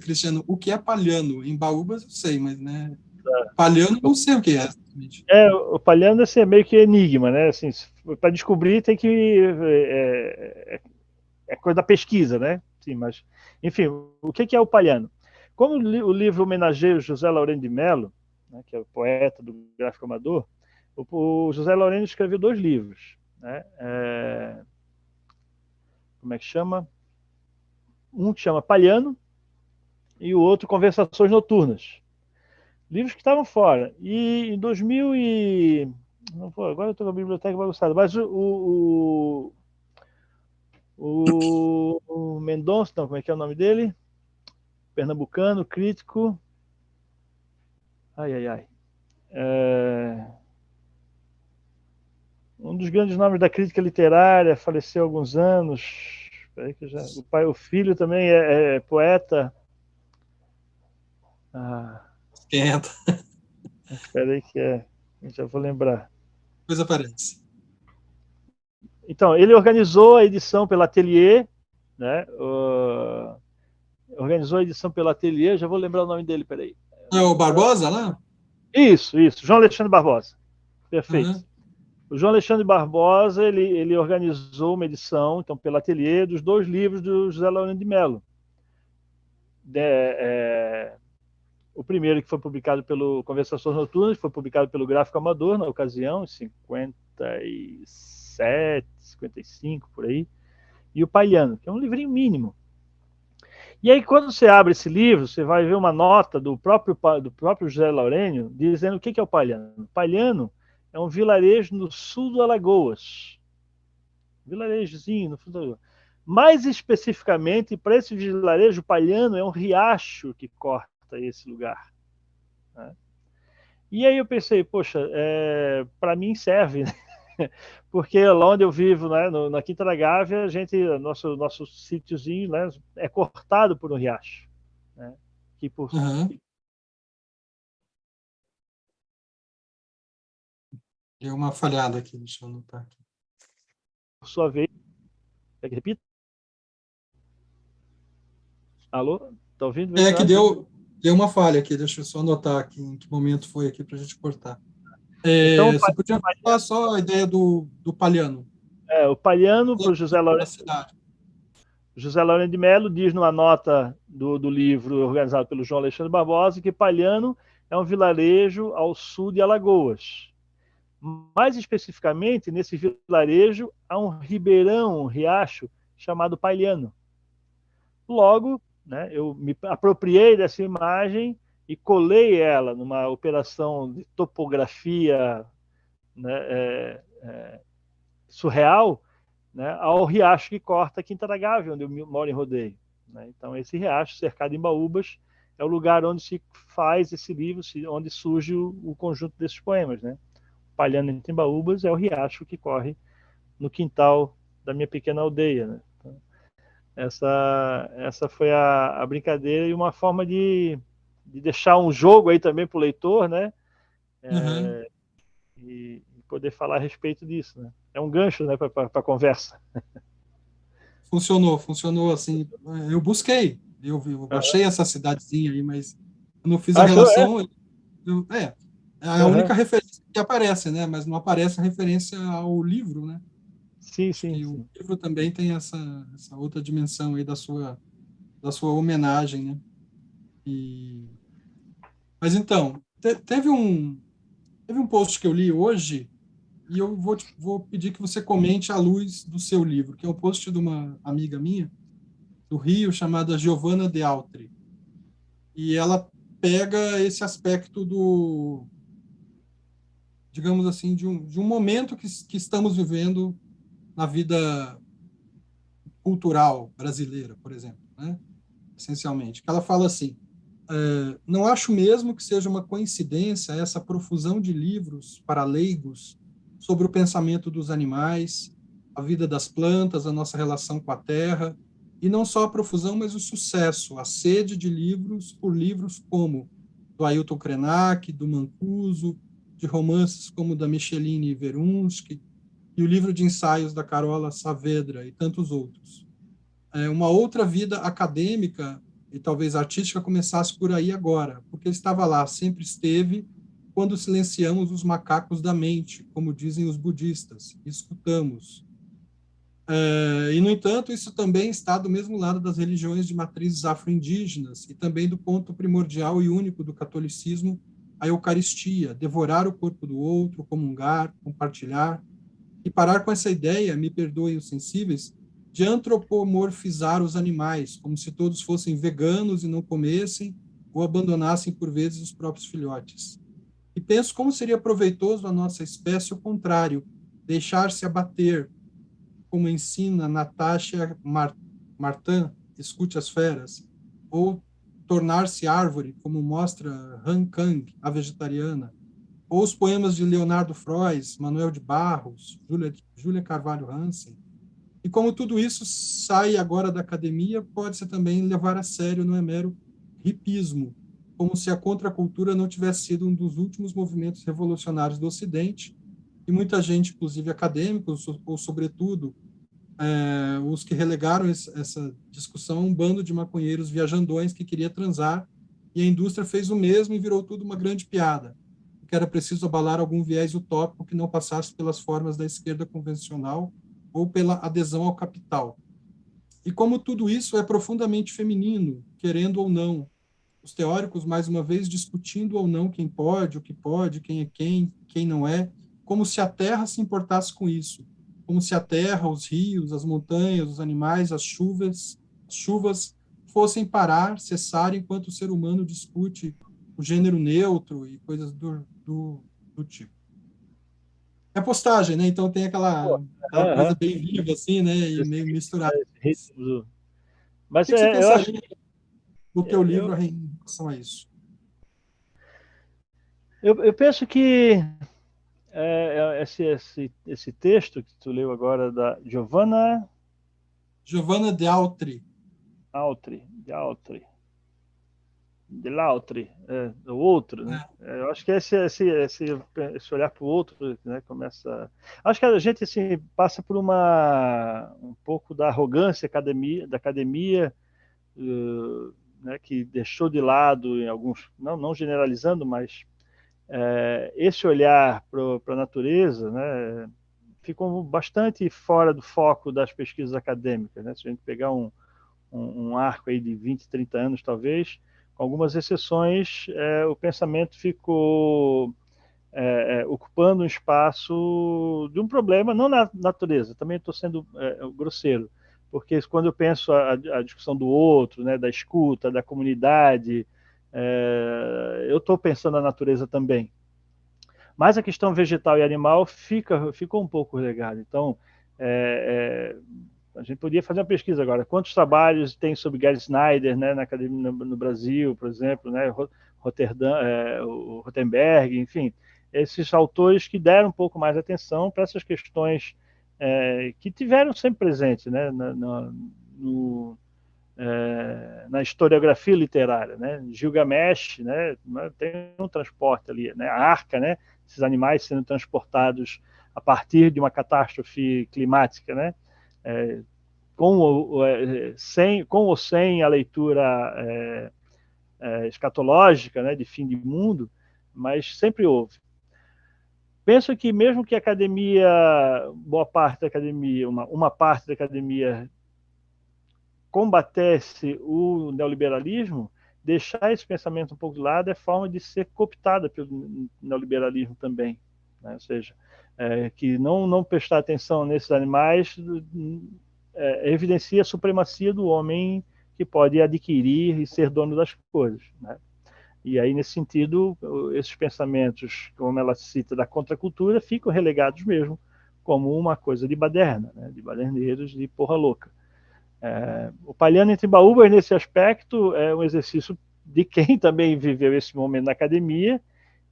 Cristiano, o que é Palhano? Embaúbas eu sei, mas né, Palhano não sei o que é. O Palhano assim, é meio que enigma, né? Assim, para descobrir tem que é coisa da pesquisa, né? Sim, mas enfim, o que é o Palhano? Como o livro homenageia o José Laureno de Mello, né, que é o poeta do gráfico amador, o José Laureno escreveu 2 livros, né? Como é que chama? Um que chama Palhano e o outro Conversações Noturnas. Livros que estavam fora. E em 2000 não vou, agora eu estou com a biblioteca bagunçada, mas o Mendonça, não, como é que é o nome dele? Pernambucano, crítico. Um dos grandes nomes da crítica literária, faleceu há alguns anos. O filho também é poeta. Esquenta. Espera aí que já vou lembrar. Depois aparece. Então, ele organizou a edição pela Atelier, né? Organizou a edição pela Atelier, já vou lembrar o nome dele, peraí. É o Barbosa lá? Isso, João Alexandre Barbosa. Perfeito. Uhum. O João Alexandre Barbosa, ele organizou uma edição, então, pela Atelier, dos 2 livros do José Laureno de Mello. O primeiro, que foi publicado pelo Conversações Noturnas, foi publicado pelo Gráfico Amador, na ocasião, em 57, 55, por aí. E o Palhano, que é um livrinho mínimo. E aí, quando você abre esse livro, você vai ver uma nota do próprio José Laureno dizendo o que é o Palhano. O Palhano é um vilarejo no sul do Alagoas. Vilarejozinho no sul do Alagoas. Mais especificamente, para esse vilarejo, Palhano é um riacho que corta esse lugar, né? E aí eu pensei, poxa, para mim serve, né? Porque lá onde eu vivo, né, na Quinta da Gávea, nosso sítiozinho, né, é cortado por um riacho, né? Que Uhum. Deu uma falhada aqui, deixa eu anotar aqui. por sua vez, quer que repita? Alô? Tá ouvindo, É que Eduardo? deu uma falha aqui, deixa eu só anotar aqui em que momento foi aqui para a gente cortar. Então, Você podia falar só a ideia do Palhano, o Palhano, para o da José cidade. Lourenço de Mello, diz numa nota do livro organizado pelo João Alexandre Barbosa que Palhano é um vilarejo ao sul de Alagoas. Mais especificamente, nesse vilarejo há um ribeirão, um riacho, chamado Palhano. Logo, né, eu me apropriei dessa imagem e colei ela numa operação de topografia, né, surreal, né, ao riacho que corta a Quinta da Gávea, onde eu moro em Rodeio, né? Então, esse riacho, cercado em baúbas, é o lugar onde se faz esse livro, onde surge o conjunto desses poemas, né? Palhano em Timbaúbas é o riacho que corre no quintal da minha pequena aldeia, né? Então, essa foi a brincadeira e uma forma de deixar um jogo aí também para o leitor, né? Uhum. E poder falar a respeito disso, né? É um gancho, né, para a conversa. Funcionou assim. Eu busquei, eu achei essa cidadezinha aí, mas eu não fiz a Achou? relação. É a Uhum. única referência que aparece, né? Mas não aparece a referência ao livro, né? Sim, Acho sim, que o sim. livro também tem essa outra dimensão aí da sua homenagem, né? E, mas então, teve um post que eu li hoje e eu vou pedir que você comente à luz do seu livro, que é um post de uma amiga minha do Rio chamada Giovanna De Altri. E ela pega esse aspecto digamos assim, de um momento que estamos vivendo na vida cultural brasileira, por exemplo, né? Essencialmente. Que ela fala assim: não acho mesmo que seja uma coincidência essa profusão de livros para leigos sobre o pensamento dos animais, a vida das plantas, a nossa relação com a terra, e não só a profusão, mas o sucesso, a sede de livros por livros como do Ailton Krenak, do Mancuso, de romances como da Micheline Verunski, e o livro de ensaios da Carola Saavedra e tantos outros. Uma outra vida acadêmica e talvez artística começasse por aí agora, porque estava lá, sempre esteve, quando silenciamos os macacos da mente, como dizem os budistas, e escutamos. E, no entanto, isso também está do mesmo lado das religiões de matrizes afro-indígenas e também do ponto primordial e único do catolicismo, a Eucaristia, devorar o corpo do outro, comungar, compartilhar, e parar com essa ideia, me perdoem os sensíveis, de antropomorfizar os animais, como se todos fossem veganos e não comessem ou abandonassem por vezes os próprios filhotes. E penso como seria proveitoso à nossa espécie o contrário, deixar-se abater, como ensina Natasha Martin, Escute as Feras, ou tornar-se árvore, como mostra Han Kang, a vegetariana, ou os poemas de Leonardo Frois, Manuel de Barros, Júlia Carvalho Hansen. E como tudo isso sai agora da academia, pode-se também levar a sério, não é mero hipismo, como se a contracultura não tivesse sido um dos últimos movimentos revolucionários do Ocidente, e muita gente, inclusive acadêmicos, ou sobretudo os que relegaram essa discussão a um bando de maconheiros viajandões que queria transar, e a indústria fez o mesmo e virou tudo uma grande piada, porque era preciso abalar algum viés utópico que não passasse pelas formas da esquerda convencional ou pela adesão ao capital. E como tudo isso é profundamente feminino, querendo ou não, os teóricos, mais uma vez, discutindo ou não quem pode, quem é quem não é, como se a Terra se importasse com isso, como se a Terra, os rios, as montanhas, os animais, as chuvas fossem parar, cessar, enquanto o ser humano discute o gênero neutro e coisas do tipo. É postagem, né? Então tem aquela coisa Aham. bem viva, assim, né? E meio misturada. Esse ritmo do... O Mas que que você eu acho pensaria que do teu livro eu, em relação a isso? eu penso que esse texto que tu leu agora da Giovanna Giovanna de Altri. De Lautri, do outro, né? Né? Eu acho que esse olhar para o outro, né, começa. Acho que a gente assim passa por um pouco da arrogância da academia, né, que deixou de lado em alguns, não generalizando, mas esse olhar para a natureza, né, ficou bastante fora do foco das pesquisas acadêmicas, né? Se a gente pegar um arco aí de 20, 30 anos, talvez, com algumas exceções, o pensamento ficou ocupando um espaço de um problema, não na natureza, também estou sendo grosseiro, porque quando eu penso a discussão do outro, né, da escuta, da comunidade, eu estou pensando na natureza também. Mas a questão vegetal e animal ficou um pouco relegada. Então, a gente podia fazer uma pesquisa agora. Quantos trabalhos tem sobre Gary Snyder, né, na academia no Brasil, por exemplo, né, Rotterdam, o Rotenberg, enfim, esses autores que deram um pouco mais atenção para essas questões que tiveram sempre presentes, né, na historiografia literária, né? Gilgamesh, né, tem um transporte ali, né? A arca, né? Esses animais sendo transportados a partir de uma catástrofe climática, né? É, com ou sem a leitura escatológica, né, de fim de mundo, mas sempre houve. Penso que mesmo que a academia, boa parte da academia, uma parte da academia combatesse o neoliberalismo, deixar esse pensamento um pouco de lado é forma de ser cooptada pelo neoliberalismo também, né? Ou seja, que não prestar atenção nesses animais evidencia a supremacia do homem que pode adquirir e ser dono das coisas, né? E aí, nesse sentido, esses pensamentos, como ela cita, da contracultura, ficam relegados mesmo como uma coisa de baderna, né? De baderneiros, de porra louca. O Palhano entre Baúbas, nesse aspecto, é um exercício de quem também viveu esse momento na academia,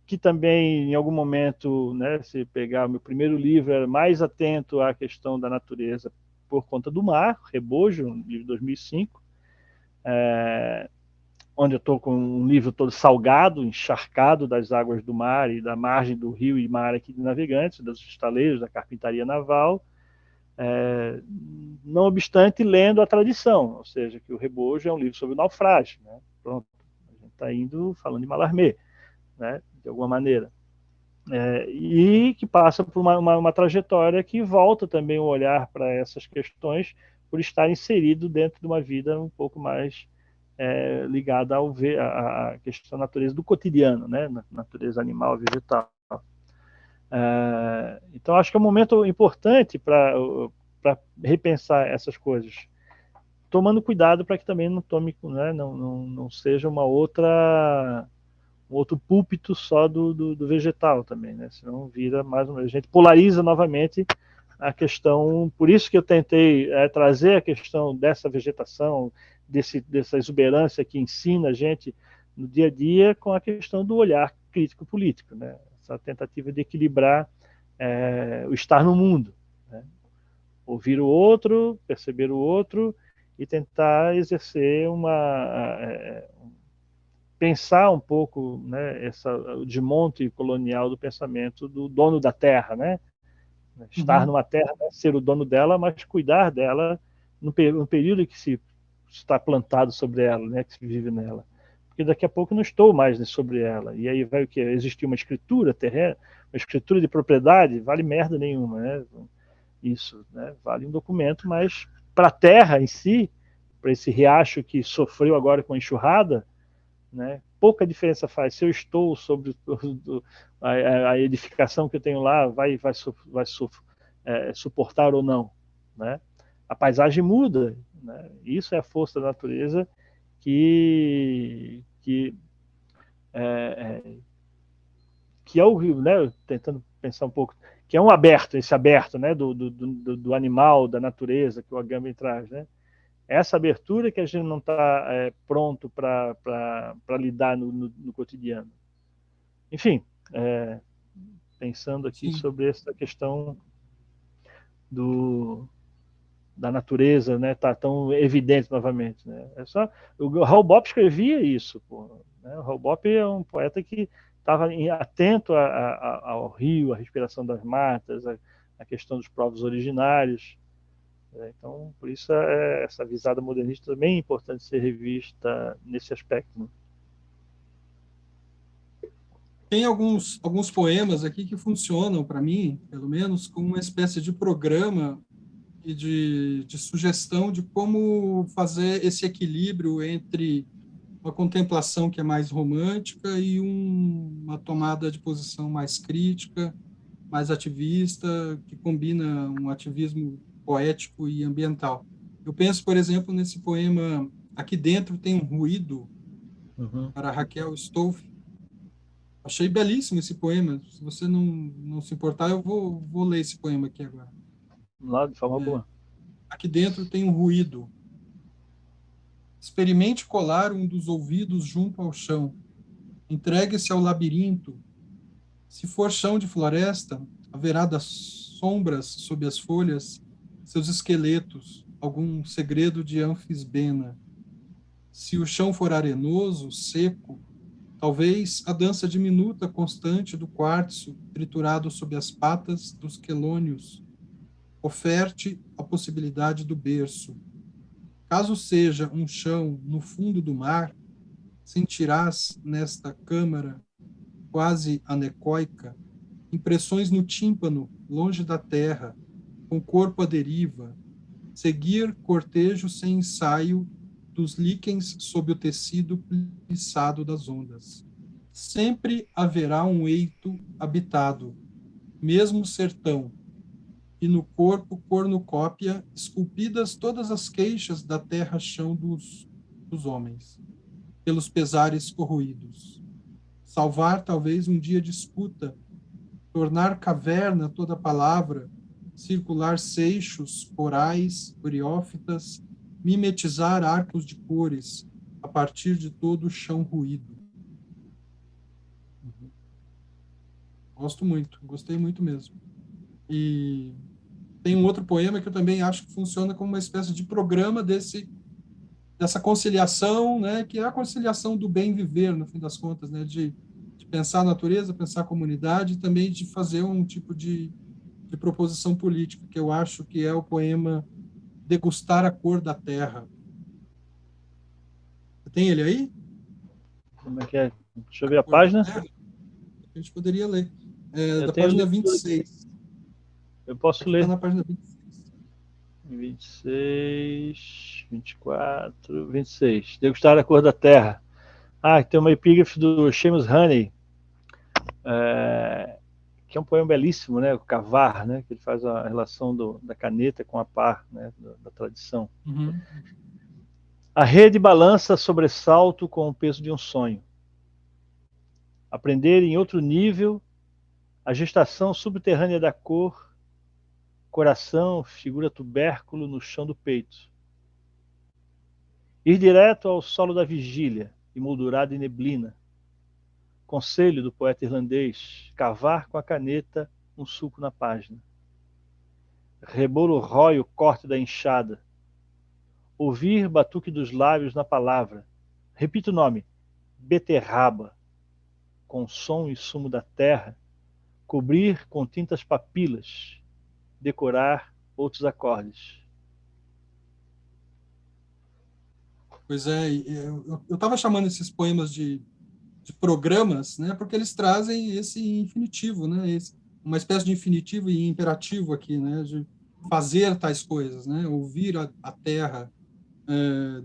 que também, em algum momento, né, se pegar o meu primeiro livro, era mais atento à questão da natureza por conta do mar, Rebojo, um livro de 2005, onde eu estou com um livro todo salgado, encharcado das águas do mar e da margem do rio e mar aqui de Navegantes, dos estaleiros, da carpintaria naval, não obstante lendo a tradição, ou seja, que o Rebojo é um livro sobre o naufrágio, né? Pronto, a gente está indo falando de Mallarmé, né? De alguma maneira. E que passa por uma trajetória que volta também o olhar para essas questões por estar inserido dentro de uma vida um pouco mais ligada à questão da natureza do cotidiano, né? Na natureza animal, vegetal. Então, acho que é um momento importante para repensar essas coisas, tomando cuidado para que também não tome, né, não seja um outro púlpito só do vegetal também, né? Senão vira mais uma vez, a gente polariza novamente a questão. Por isso que eu tentei trazer a questão dessa vegetação, dessa exuberância que ensina a gente no dia a dia, com a questão do olhar crítico político, né? Essa tentativa de equilibrar o estar no mundo, né? Ouvir o outro, perceber o outro e tentar exercer pensar um pouco, né, o desmonte colonial do pensamento do dono da terra, né? Estar Uhum. numa terra, né, ser o dono dela, mas cuidar dela no período que se está plantado sobre ela, né, que se vive nela. Porque daqui a pouco eu não estou mais sobre ela. E aí vai o quê? Existir uma escritura terrena, uma escritura de propriedade, vale merda nenhuma, né? Isso, né? Vale um documento, mas para a terra em si, para esse riacho que sofreu agora com a enxurrada, né, pouca diferença faz. Se eu estou sobre a edificação que eu tenho lá, vai suportar ou não, né? A paisagem muda, né? Isso é a força da natureza que é o rio, né? Tentando pensar um pouco, que é um aberto, esse aberto, né, do animal, da natureza que o Agamben traz, né? Essa abertura que a gente não está pronto para lidar no cotidiano. Enfim, pensando aqui Sim. sobre essa questão da natureza, né, tá tão evidente novamente, né? O Hal Bopp escrevia isso, pô, né? O Hal Bopp é um poeta que estava atento ao rio, à respiração das matas, a questão dos povos originários. Então, por isso essa visada modernista também é importante ser revista nesse aspecto, né? Tem alguns poemas aqui que funcionam, para mim, pelo menos, como uma espécie de programa e de sugestão de como fazer esse equilíbrio entre uma contemplação que é mais romântica e uma tomada de posição mais crítica, mais ativista, que combina um ativismo poético e ambiental. Eu penso, por exemplo, nesse poema Aqui Dentro Tem um Ruído, Uhum. para Raquel Stolf. Achei belíssimo esse poema. Se você não se importar, eu vou ler esse poema aqui agora. Lá de forma É, boa. Aqui dentro tem um ruído. Experimente colar um dos ouvidos junto ao chão. Entregue-se ao labirinto. Se for chão de floresta, haverá das sombras sob as folhas, seus esqueletos, algum segredo de Anfisbena. Se o chão for arenoso, seco, talvez a dança diminuta constante do quartzo triturado sob as patas dos quelônios oferte a possibilidade do berço. Caso seja um chão no fundo do mar, sentirás nesta câmara quase anecoica impressões no tímpano, longe da terra, com corpo à deriva, seguir cortejo sem ensaio dos líquens sob o tecido plissado das ondas. Sempre haverá um eito habitado, mesmo sertão, e no corpo cornucópia esculpidas todas as queixas da terra-chão dos homens, pelos pesares corroídos. Salvar talvez um dia disputa, tornar caverna toda palavra, circular seixos, corais, briófitas, mimetizar arcos de cores, a partir de todo o chão ruído. Gosto muito, gostei muito mesmo. E tem um outro poema que eu também acho que funciona como uma espécie de programa dessa conciliação, né, que é a conciliação do bem viver, no fim das contas, né, de pensar a natureza, pensar a comunidade, e também de fazer um tipo de proposição política, que eu acho que é o poema Degustar a Cor da Terra. Você tem ele aí? Como é que é? Deixa eu A ver a Cor da página. Terra? A gente poderia ler. É, Eu da tenho página lido, 26. eu posso Aqui está ler. na página 26. 26, 24, 26. Degustar a cor da terra. Ah, tem uma epígrafe do Seamus Honey, que é um poema belíssimo, né? O Cavar, né? Que ele faz a relação da caneta com a pá, né? Da tradição. Uhum. A rede balança sobressalto com o peso de um sonho. Aprender em outro nível a gestação subterrânea da cor, coração, figura tubérculo no chão do peito. Ir direto ao solo da vigília, emoldurado em neblina. Conselho do poeta irlandês, cavar com a caneta um sulco na página. Rebolo rói o corte da enxada. Ouvir batuque dos lábios na palavra. Repita o nome, beterraba. Com som e sumo da terra, cobrir com tintas papilas, decorar outros acordes. Pois é, eu estava chamando esses poemas de programas, né, porque eles trazem esse infinitivo, né, uma espécie de infinitivo e imperativo aqui, né, de fazer tais coisas, né, ouvir a terra,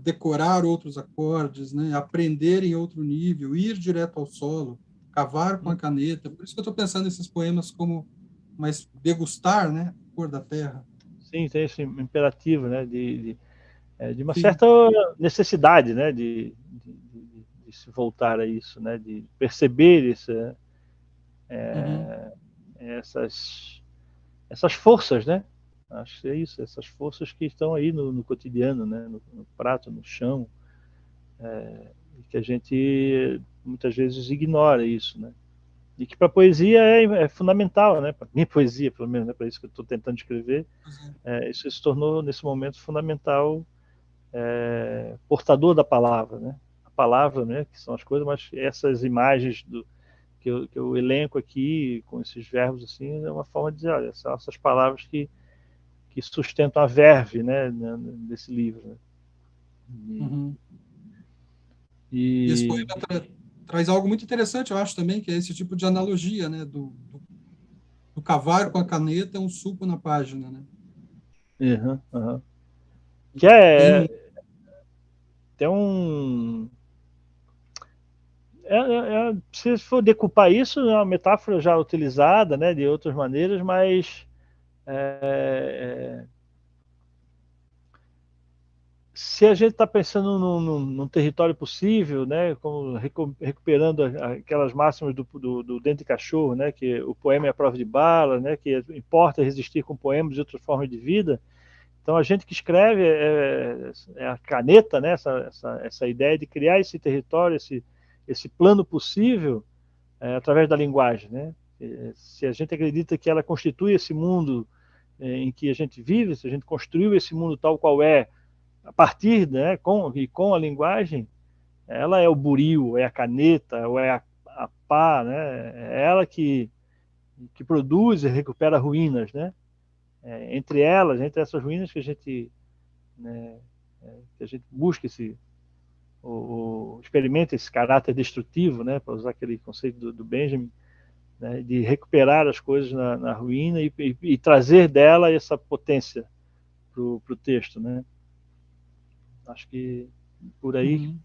decorar outros acordes, né, aprender em outro nível, ir direto ao solo, cavar com a caneta. Por isso que eu estou pensando nesses poemas como mais degustar, né, a cor da terra. Sim, tem esse imperativo, né, de uma Sim. certa necessidade, né, de se voltar a isso, né, de perceber Uhum. essas essas forças, né? Acho que é isso, essas forças que estão aí no cotidiano, né? No prato, no chão, que a gente muitas vezes ignora isso, né? E que para a poesia é fundamental, né? Para minha poesia, pelo menos, né? Para isso que eu estou tentando escrever, isso se tornou nesse momento fundamental, portador da palavra, né? A palavra, né? Que são as coisas, mas essas imagens que eu elenco aqui com esses verbos assim é uma forma de dizer, olha, são essas palavras que sustentam a verve, né? Desse livro. Né? Uhum. E esse E poema traz algo muito interessante, eu acho também, que é esse tipo de analogia, né, do cavar com a caneta é um suco na página, né? uhum, uhum. E Que tem um, tem se for decupar isso, é uma metáfora já utilizada, né, de outras maneiras, mas se a gente está pensando num território possível, né, como recuperando aquelas máximas do Dente de Cachorro, né, que o poema é a prova de bala, né, que importa resistir com poemas de outras formas de vida. Então, a gente que escreve é a caneta, né, essa ideia de criar esse território, esse plano possível através da linguagem. Né? Se a gente acredita que ela constitui esse mundo em que a gente vive, se a gente construiu esse mundo tal qual é, a partir, né, com a linguagem, ela é o buril, é a caneta, ou é a pá, né? É ela que produz e recupera ruínas, né? Entre essas ruínas que a gente, né, que a gente busca experimenta esse caráter destrutivo, né, para usar aquele conceito do Benjamin, né, de recuperar as coisas na ruína e trazer dela essa potência para o texto, né? Acho que por aí uhum.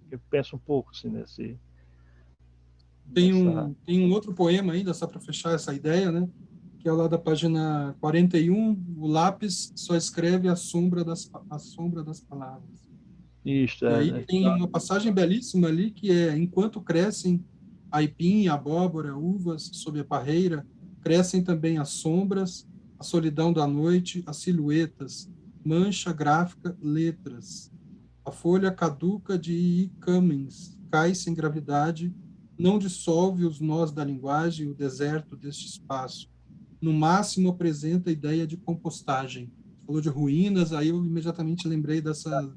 eu penso um pouco assim, nessa. Tem um outro poema ainda, só para fechar essa ideia, né? Que é lá da página 41, o lápis só escreve a sombra das palavras. Isto, E aí tem uma passagem belíssima ali que é: enquanto crescem aipim, abóbora, uvas sob a parreira, crescem também as sombras, a solidão da noite, as silhuetas, mancha gráfica, letras. A folha caduca de I. Cummings cai sem gravidade, não dissolve os nós da linguagem, o deserto deste espaço. No máximo apresenta a ideia de compostagem. Falou de ruínas, aí eu imediatamente lembrei dessa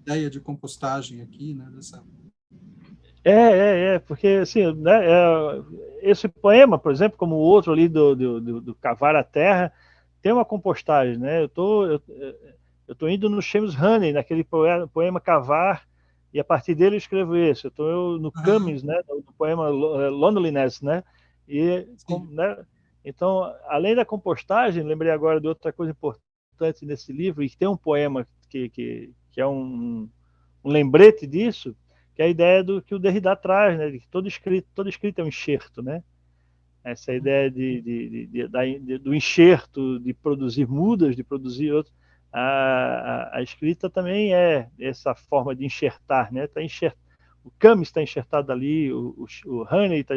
ideia de compostagem aqui, né? porque assim, né, esse poema, por exemplo, como o outro ali do Cavar a Terra, tem uma compostagem, né? Eu tô indo no James Honey, naquele poema Cavar, e a partir dele eu escrevo esse. Eu estou no Aham, Cummings, né, do poema Loneliness, né? E, sim. né? Então, além da compostagem, lembrei agora de outra coisa importante nesse livro, e que tem um poema que é um lembrete disso, que é a ideia do que o Derrida traz, né, de que todo escrito é um enxerto, né? Essa ideia do enxerto, de produzir mudas, de produzir outros. A escrita também é essa forma de enxertar, né? O Camus está enxertado ali, o Honey está,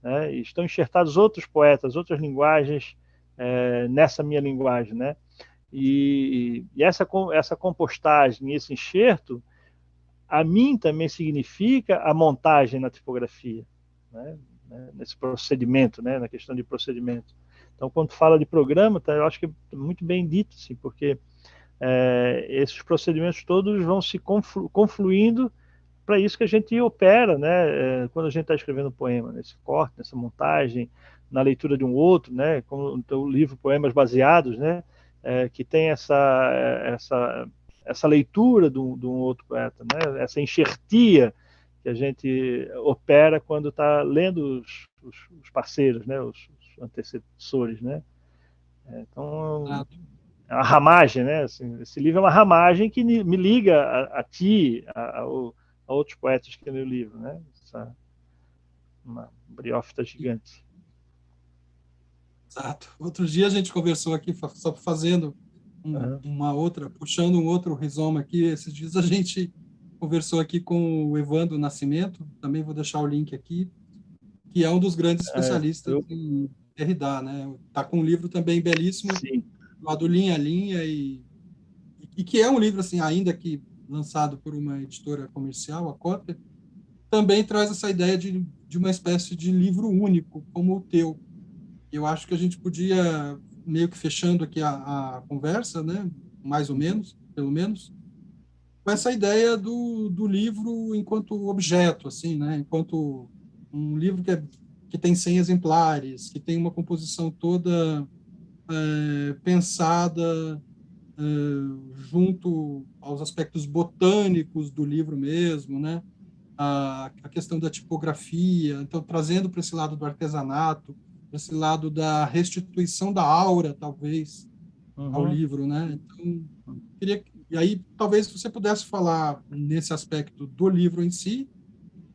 né? Estão enxertados outros poetas, outras linguagens nessa minha linguagem, né? E essa compostagem, esse enxerto, a mim também significa a montagem na tipografia, né? Nesse procedimento, né? Na questão de procedimento. Então, quando fala de programa, tá, eu acho que é muito bem dito, assim, porque esses procedimentos todos vão se confluindo para isso que a gente opera, né? Quando a gente está escrevendo um poema, nesse corte, nessa montagem, na leitura de um outro, né? Como o livro Poemas Baseados, né? Que tem essa leitura de um outro poeta, né? Essa enxertia que a gente opera quando está lendo os parceiros, né? Os antecessores, né? Então, Exato. é uma ramagem, né? Assim, esse livro é uma ramagem que me liga a ti, a outros poetas que lêem o livro, né? Uma briófita gigante. Exato. Outro dia a gente conversou aqui, só fazendo Uhum. uma outra, puxando um outro rizoma aqui. Esses dias a gente conversou aqui com o Evandro Nascimento, também vou deixar o link aqui, que é um dos grandes especialistas Eu, Derrida, né? Tá com um livro também belíssimo, Sim. do Linha a Linha, e que é um livro, assim, ainda que lançado por uma editora comercial, a Cotter, também traz essa ideia de uma espécie de livro único, como o teu. Eu acho que a gente podia, meio que fechando aqui a conversa, né? Mais ou menos, pelo menos, com essa ideia do livro enquanto objeto, assim, né? Enquanto um livro que tem 100 exemplares, que tem uma composição toda pensada junto aos aspectos botânicos do livro mesmo, né? A questão da tipografia, então trazendo para esse lado do artesanato, para esse lado da restituição da aura, talvez, ao Uhum. livro, né? Então, e aí talvez você pudesse falar nesse aspecto do livro em si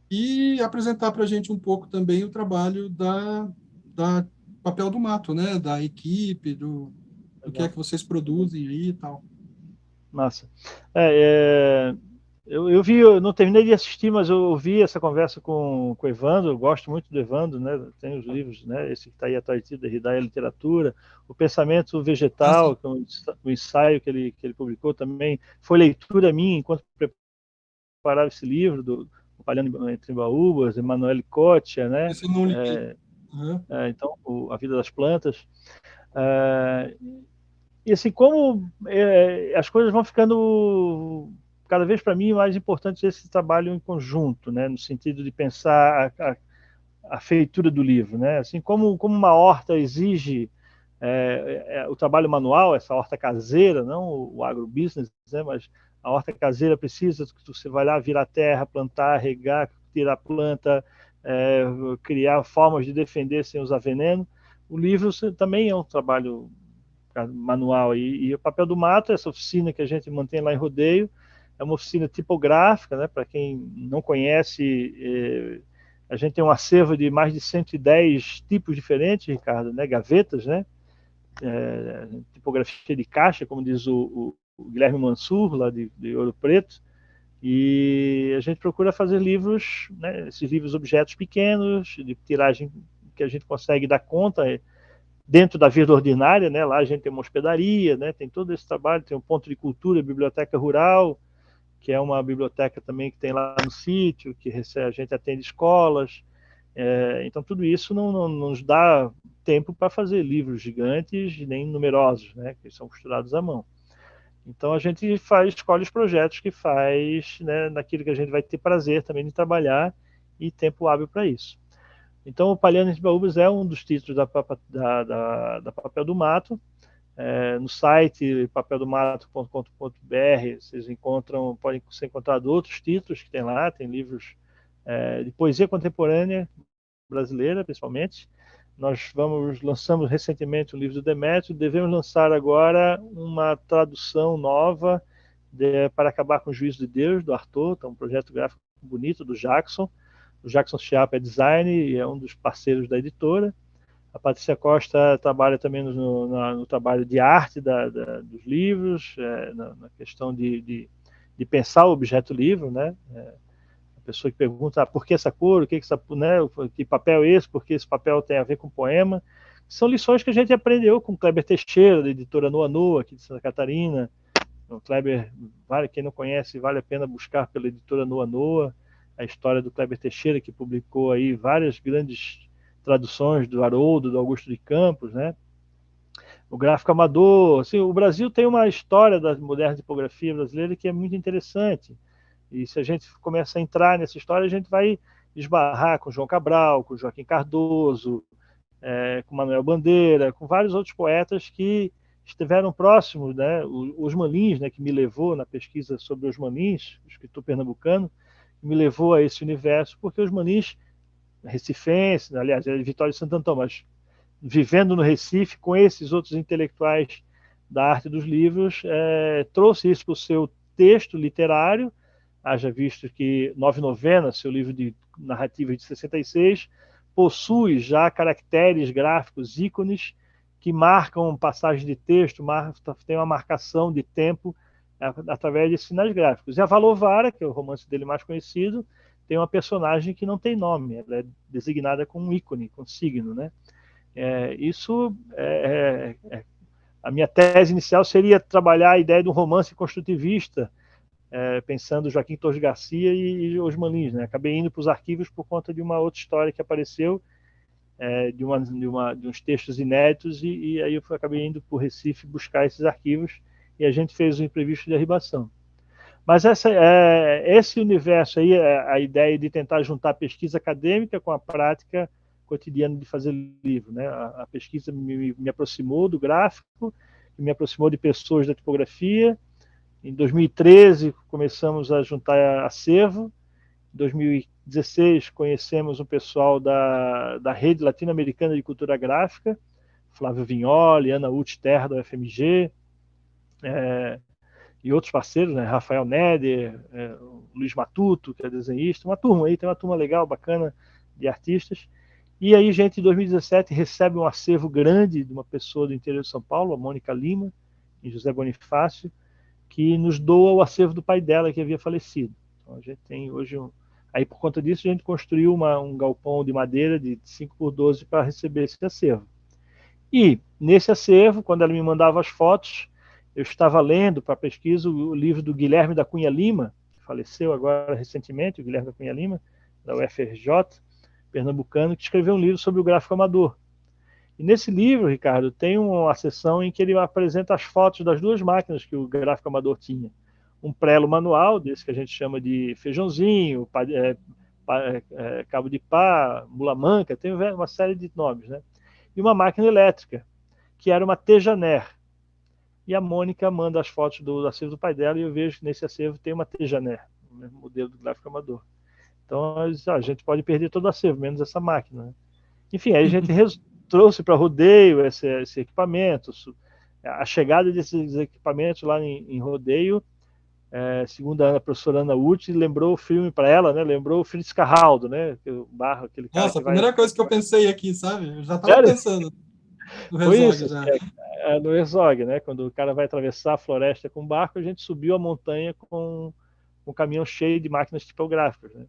e apresentar para a gente um pouco também o trabalho da Papel do Mato, né? Da equipe, do que é Legal. que vocês produzem aí e tal. Massa. Eu vi, eu não terminei de assistir, mas eu ouvi essa conversa com o Evandro. Eu gosto muito do Evandro, né? Tem os livros, né? Esse que está aí atrás de Derrida, a literatura, o pensamento Ah, vegetal, sim. que é o ensaio que ele publicou também foi leitura minha enquanto preparava esse livro do Palhando entre Baúbas, Emanuele Cottia, né? Esse eu não li. Uhum. Então, A Vida das Plantas. É, e assim, como as coisas vão ficando cada vez para mim mais importantes esse trabalho em conjunto, né, no sentido de pensar a feitura do livro, né, assim como uma horta exige o trabalho manual, essa horta caseira, não o agrobusiness, né, mas a horta caseira precisa que você vai lá virar terra, plantar, regar, tirar a planta, criar formas de defender sem usar veneno. O livro também é um trabalho manual. E o Papel do Mato, essa oficina que a gente mantém lá em Rodeio, é uma oficina tipográfica, né? Para quem não conhece, a gente tem um acervo de mais de 110 tipos diferentes, Ricardo, né? Gavetas, né? Tipografia de caixa, como diz o Guilherme Mansur, lá de Ouro Preto. E a gente procura fazer livros, né? Esses livros objetos pequenos, de tiragem que a gente consegue dar conta dentro da vida ordinária, né? Lá a gente tem uma hospedaria, né? Tem todo esse trabalho, tem um ponto de cultura, biblioteca rural, que é uma biblioteca também que tem lá no sítio, que recebe, a gente atende escolas. Então tudo isso não nos dá tempo para fazer livros gigantes nem numerosos, né? Que são costurados à mão. Então a gente escolhe os projetos que faz, né, naquilo que a gente vai ter prazer também de trabalhar e tempo hábil para isso. Então, o Palhando entre Baúbas é um dos títulos da Papel do Mato. No site papeldomato.com.br vocês podem ser encontrados outros títulos que tem lá, tem livros de poesia contemporânea brasileira, principalmente. Nós lançamos recentemente um livro do Demétrio, devemos lançar agora uma tradução nova para acabar com o juízo de Deus, do Arthur, um projeto gráfico bonito do Jackson. O Jackson Chiapa é design e é um dos parceiros da editora. A Patrícia Costa trabalha também no trabalho de arte dos livros, na questão de pensar o objeto livro, né? A pessoa que pergunta por que essa cor, né? Que papel é esse, por que esse papel tem a ver com poema. São lições que a gente aprendeu com o Kleber Teixeira, da editora Noa Noa, aqui de Santa Catarina. O Kleber, quem não conhece, vale a pena buscar pela editora Noa Noa a história do Kleber Teixeira, que publicou aí várias grandes traduções do Haroldo, do Augusto de Campos, né? O gráfico amador, assim, o Brasil tem uma história da moderna tipografia brasileira que é muito interessante. E se a gente começa a entrar nessa história, a gente vai esbarrar com João Cabral, com Joaquim Cardoso, com Manuel Bandeira, com vários outros poetas que estiveram próximos, né? Os Malins, né, que me levou na pesquisa sobre os Malins, escritor pernambucano, me levou a esse universo, porque os Malins recifenses, aliás, é de Vitória de Santo Antão, mas vivendo no Recife com esses outros intelectuais da arte dos livros, trouxe isso para o seu texto literário, haja visto que Nove Novenas, seu livro de narrativa de 66, possui já caracteres gráficos, ícones, que marcam passagem de texto, tem uma marcação de tempo através de sinais gráficos. E a Valovara, que é o romance dele mais conhecido, tem uma personagem que não tem nome, ela é designada com um ícone, com signo, né? A minha tese inicial seria trabalhar a ideia do romance construtivista, pensando Joaquim Torres Garcia e Osman Lins, né? Acabei indo para os arquivos por conta de uma outra história que apareceu, de uns textos inéditos, e aí eu acabei indo para o Recife buscar esses arquivos, e a gente fez o imprevisto de arribação. Mas esse universo aí, a ideia de tentar juntar a pesquisa acadêmica com a prática cotidiana de fazer livro, né? A pesquisa me aproximou do gráfico, me aproximou de pessoas da tipografia. Em 2013 começamos a juntar acervo. Em 2016 conhecemos o pessoal da Rede Latino-Americana de Cultura Gráfica, Flávio Vignoli, Ana Uth Terra da UFMG, e outros parceiros, né? Rafael Neder, Luiz Matuto, que é desenhista, uma turma aí, tem uma turma legal, bacana, de artistas. E aí, gente, em 2017 recebe um acervo grande de uma pessoa do interior de São Paulo, a Mônica Lima, em José Bonifácio, que nos doa o acervo do pai dela, que havia falecido. Então, a gente tem hoje Aí, por conta disso, a gente construiu um galpão de madeira de 5x12 para receber esse acervo. E, nesse acervo, quando ela me mandava as fotos, eu estava lendo para pesquisa o livro do Guilherme da Cunha Lima, que faleceu agora recentemente, o Guilherme da Cunha Lima, da UFRJ, pernambucano, que escreveu um livro sobre o gráfico amador. E nesse livro, Ricardo, tem uma seção em que ele apresenta as fotos das duas máquinas que o gráfico amador tinha. Um prelo manual, desse que a gente chama de feijãozinho, cabo de pá, mula manca, tem uma série de nomes, né? E uma máquina elétrica, que era uma Tejaner. E a Mônica manda as fotos do acervo do pai dela, e eu vejo que nesse acervo tem uma Tejaner, o mesmo modelo do gráfico amador. Então a gente pode perder todo o acervo, menos essa máquina, né? Enfim, aí a gente trouxe para Rodeio esse equipamento. A chegada desses equipamentos lá em Rodeio, segundo a professora Ana Uth, lembrou o filme para ela, né? Lembrou o Fritz Carraldo, né? Aquele cara. Nossa, a primeira coisa que eu pensei aqui, sabe? Eu já estava Sério? pensando no Foi Herzog isso, já. no Herzog, né? Quando o cara vai atravessar a floresta com barco, a gente subiu a montanha com um caminhão cheio de máquinas tipográficas, né?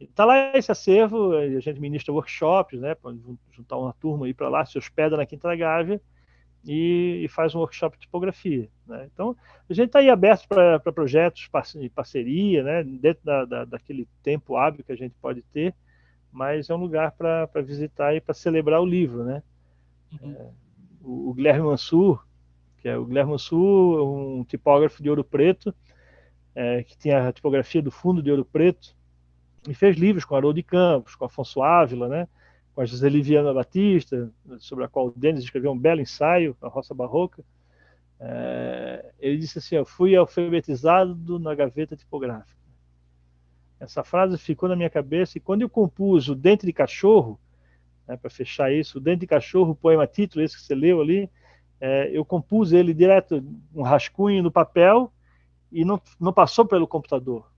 Está lá esse acervo, a gente ministra workshops, né? Pode juntar uma turma aí para lá, se hospeda na Quinta da Gávea e faz um workshop de tipografia, né? Então, a gente está aí aberto para projetos de parceria, né? Dentro daquele tempo hábil que a gente pode ter, mas é um lugar para visitar e para celebrar o livro, né? Uhum. O Guilherme Mansur, o Guilherme Mansur, um tipógrafo de Ouro Preto, que tinha a tipografia do fundo de Ouro Preto, e fez livros com Haroldo de Campos, com Afonso Ávila, né? Com a Joseli Viana Batista, sobre a qual o Denis escreveu um belo ensaio, A Roça Barroca. Ele disse assim: eu fui alfabetizado na gaveta tipográfica. Essa frase ficou na minha cabeça, e quando eu compus o Dente de Cachorro, né, para fechar isso, o Dente de Cachorro, o poema título, esse que você leu ali, eu compus ele direto, um rascunho no papel, e não passou pelo computador.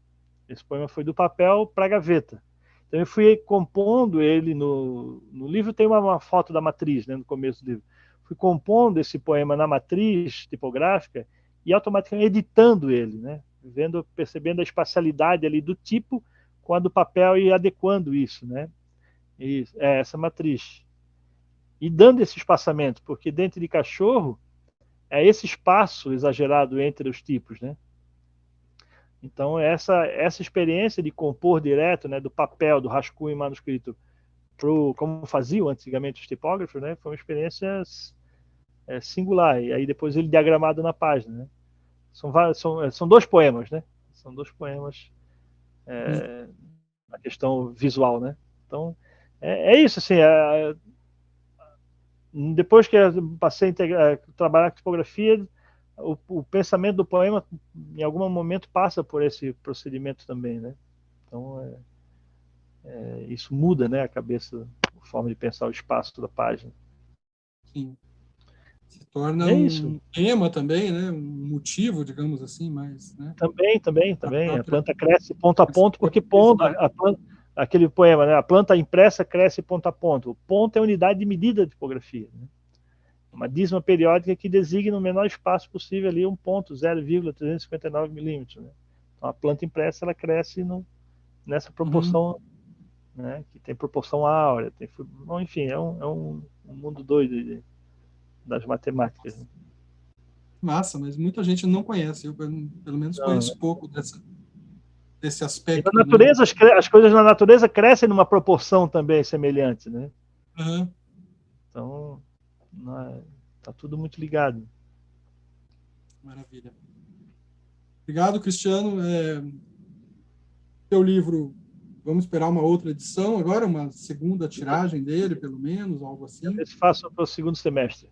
Esse poema foi do papel para a gaveta. Então eu fui compondo ele no livro, tem uma foto da matriz, né, no começo do livro. Fui compondo esse poema na matriz tipográfica e automaticamente editando ele, né, percebendo a espacialidade ali do tipo com a do papel e adequando isso, né? Essa matriz. E dando esse espaçamento, porque Dente de Cachorro é esse espaço exagerado entre os tipos, né? Então, essa experiência de compor direto, né, do papel, do rascunho manuscrito, como faziam antigamente os tipógrafos, né, foi uma experiência singular. E aí depois ele diagramado na página, né? São dois poemas, né? São dois poemas na questão visual, né? Então, isso, assim, depois que eu passei a trabalhar com tipografia, o pensamento do poema, em algum momento, passa por esse procedimento também, né? Então, isso muda, né, a cabeça, a forma de pensar o espaço da página. Sim. Se torna É isso. um tema também, né? Um motivo, digamos assim, mas, né? Também. A planta cresce ponto a ponto, porque ponto, aquele poema, né? A planta impressa cresce ponto a ponto. O ponto é a unidade de medida da tipografia, né? Uma dízima periódica que designa o menor espaço possível ali, um ponto, 0,359 milímetros, né? Então, a planta impressa, ela cresce nessa proporção, né, que tem proporção áurea, bom, enfim, é um mundo doido das matemáticas. Massa, mas muita gente não conhece. Eu, pelo menos, Não, conheço pouco desse e na aspecto, né? natureza, as coisas na natureza crescem numa proporção também semelhante, né? Uhum. Então, tá tudo muito ligado. Maravilha. Obrigado, Cristiano. Teu livro, vamos esperar uma outra edição agora, uma segunda tiragem dele, pelo menos, algo assim. Esse faço para o segundo semestre.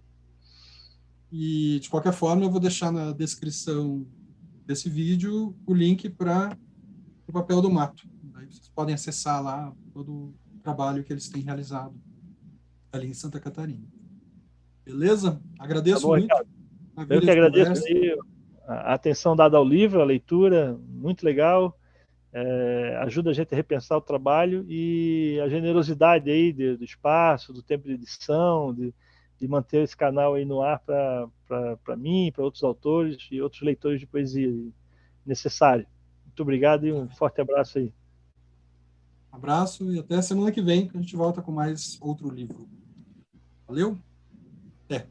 E, de qualquer forma, eu vou deixar na descrição desse vídeo o link para o Papel do Mato. Daí vocês podem acessar lá todo o trabalho que eles têm realizado ali em Santa Catarina. Beleza? Tá Agradeço bom, muito. Ricardo. Eu Maravilha que de agradeço conversa. aí a atenção dada ao livro, a leitura, muito legal. Ajuda a gente a repensar o trabalho e a generosidade aí do espaço, do tempo de edição, de manter esse canal aí no ar para mim, para outros autores e outros leitores de poesia necessário. Muito obrigado e um forte abraço aí. Abraço e até a semana que vem, que a gente volta com mais outro livro. Valeu? Até.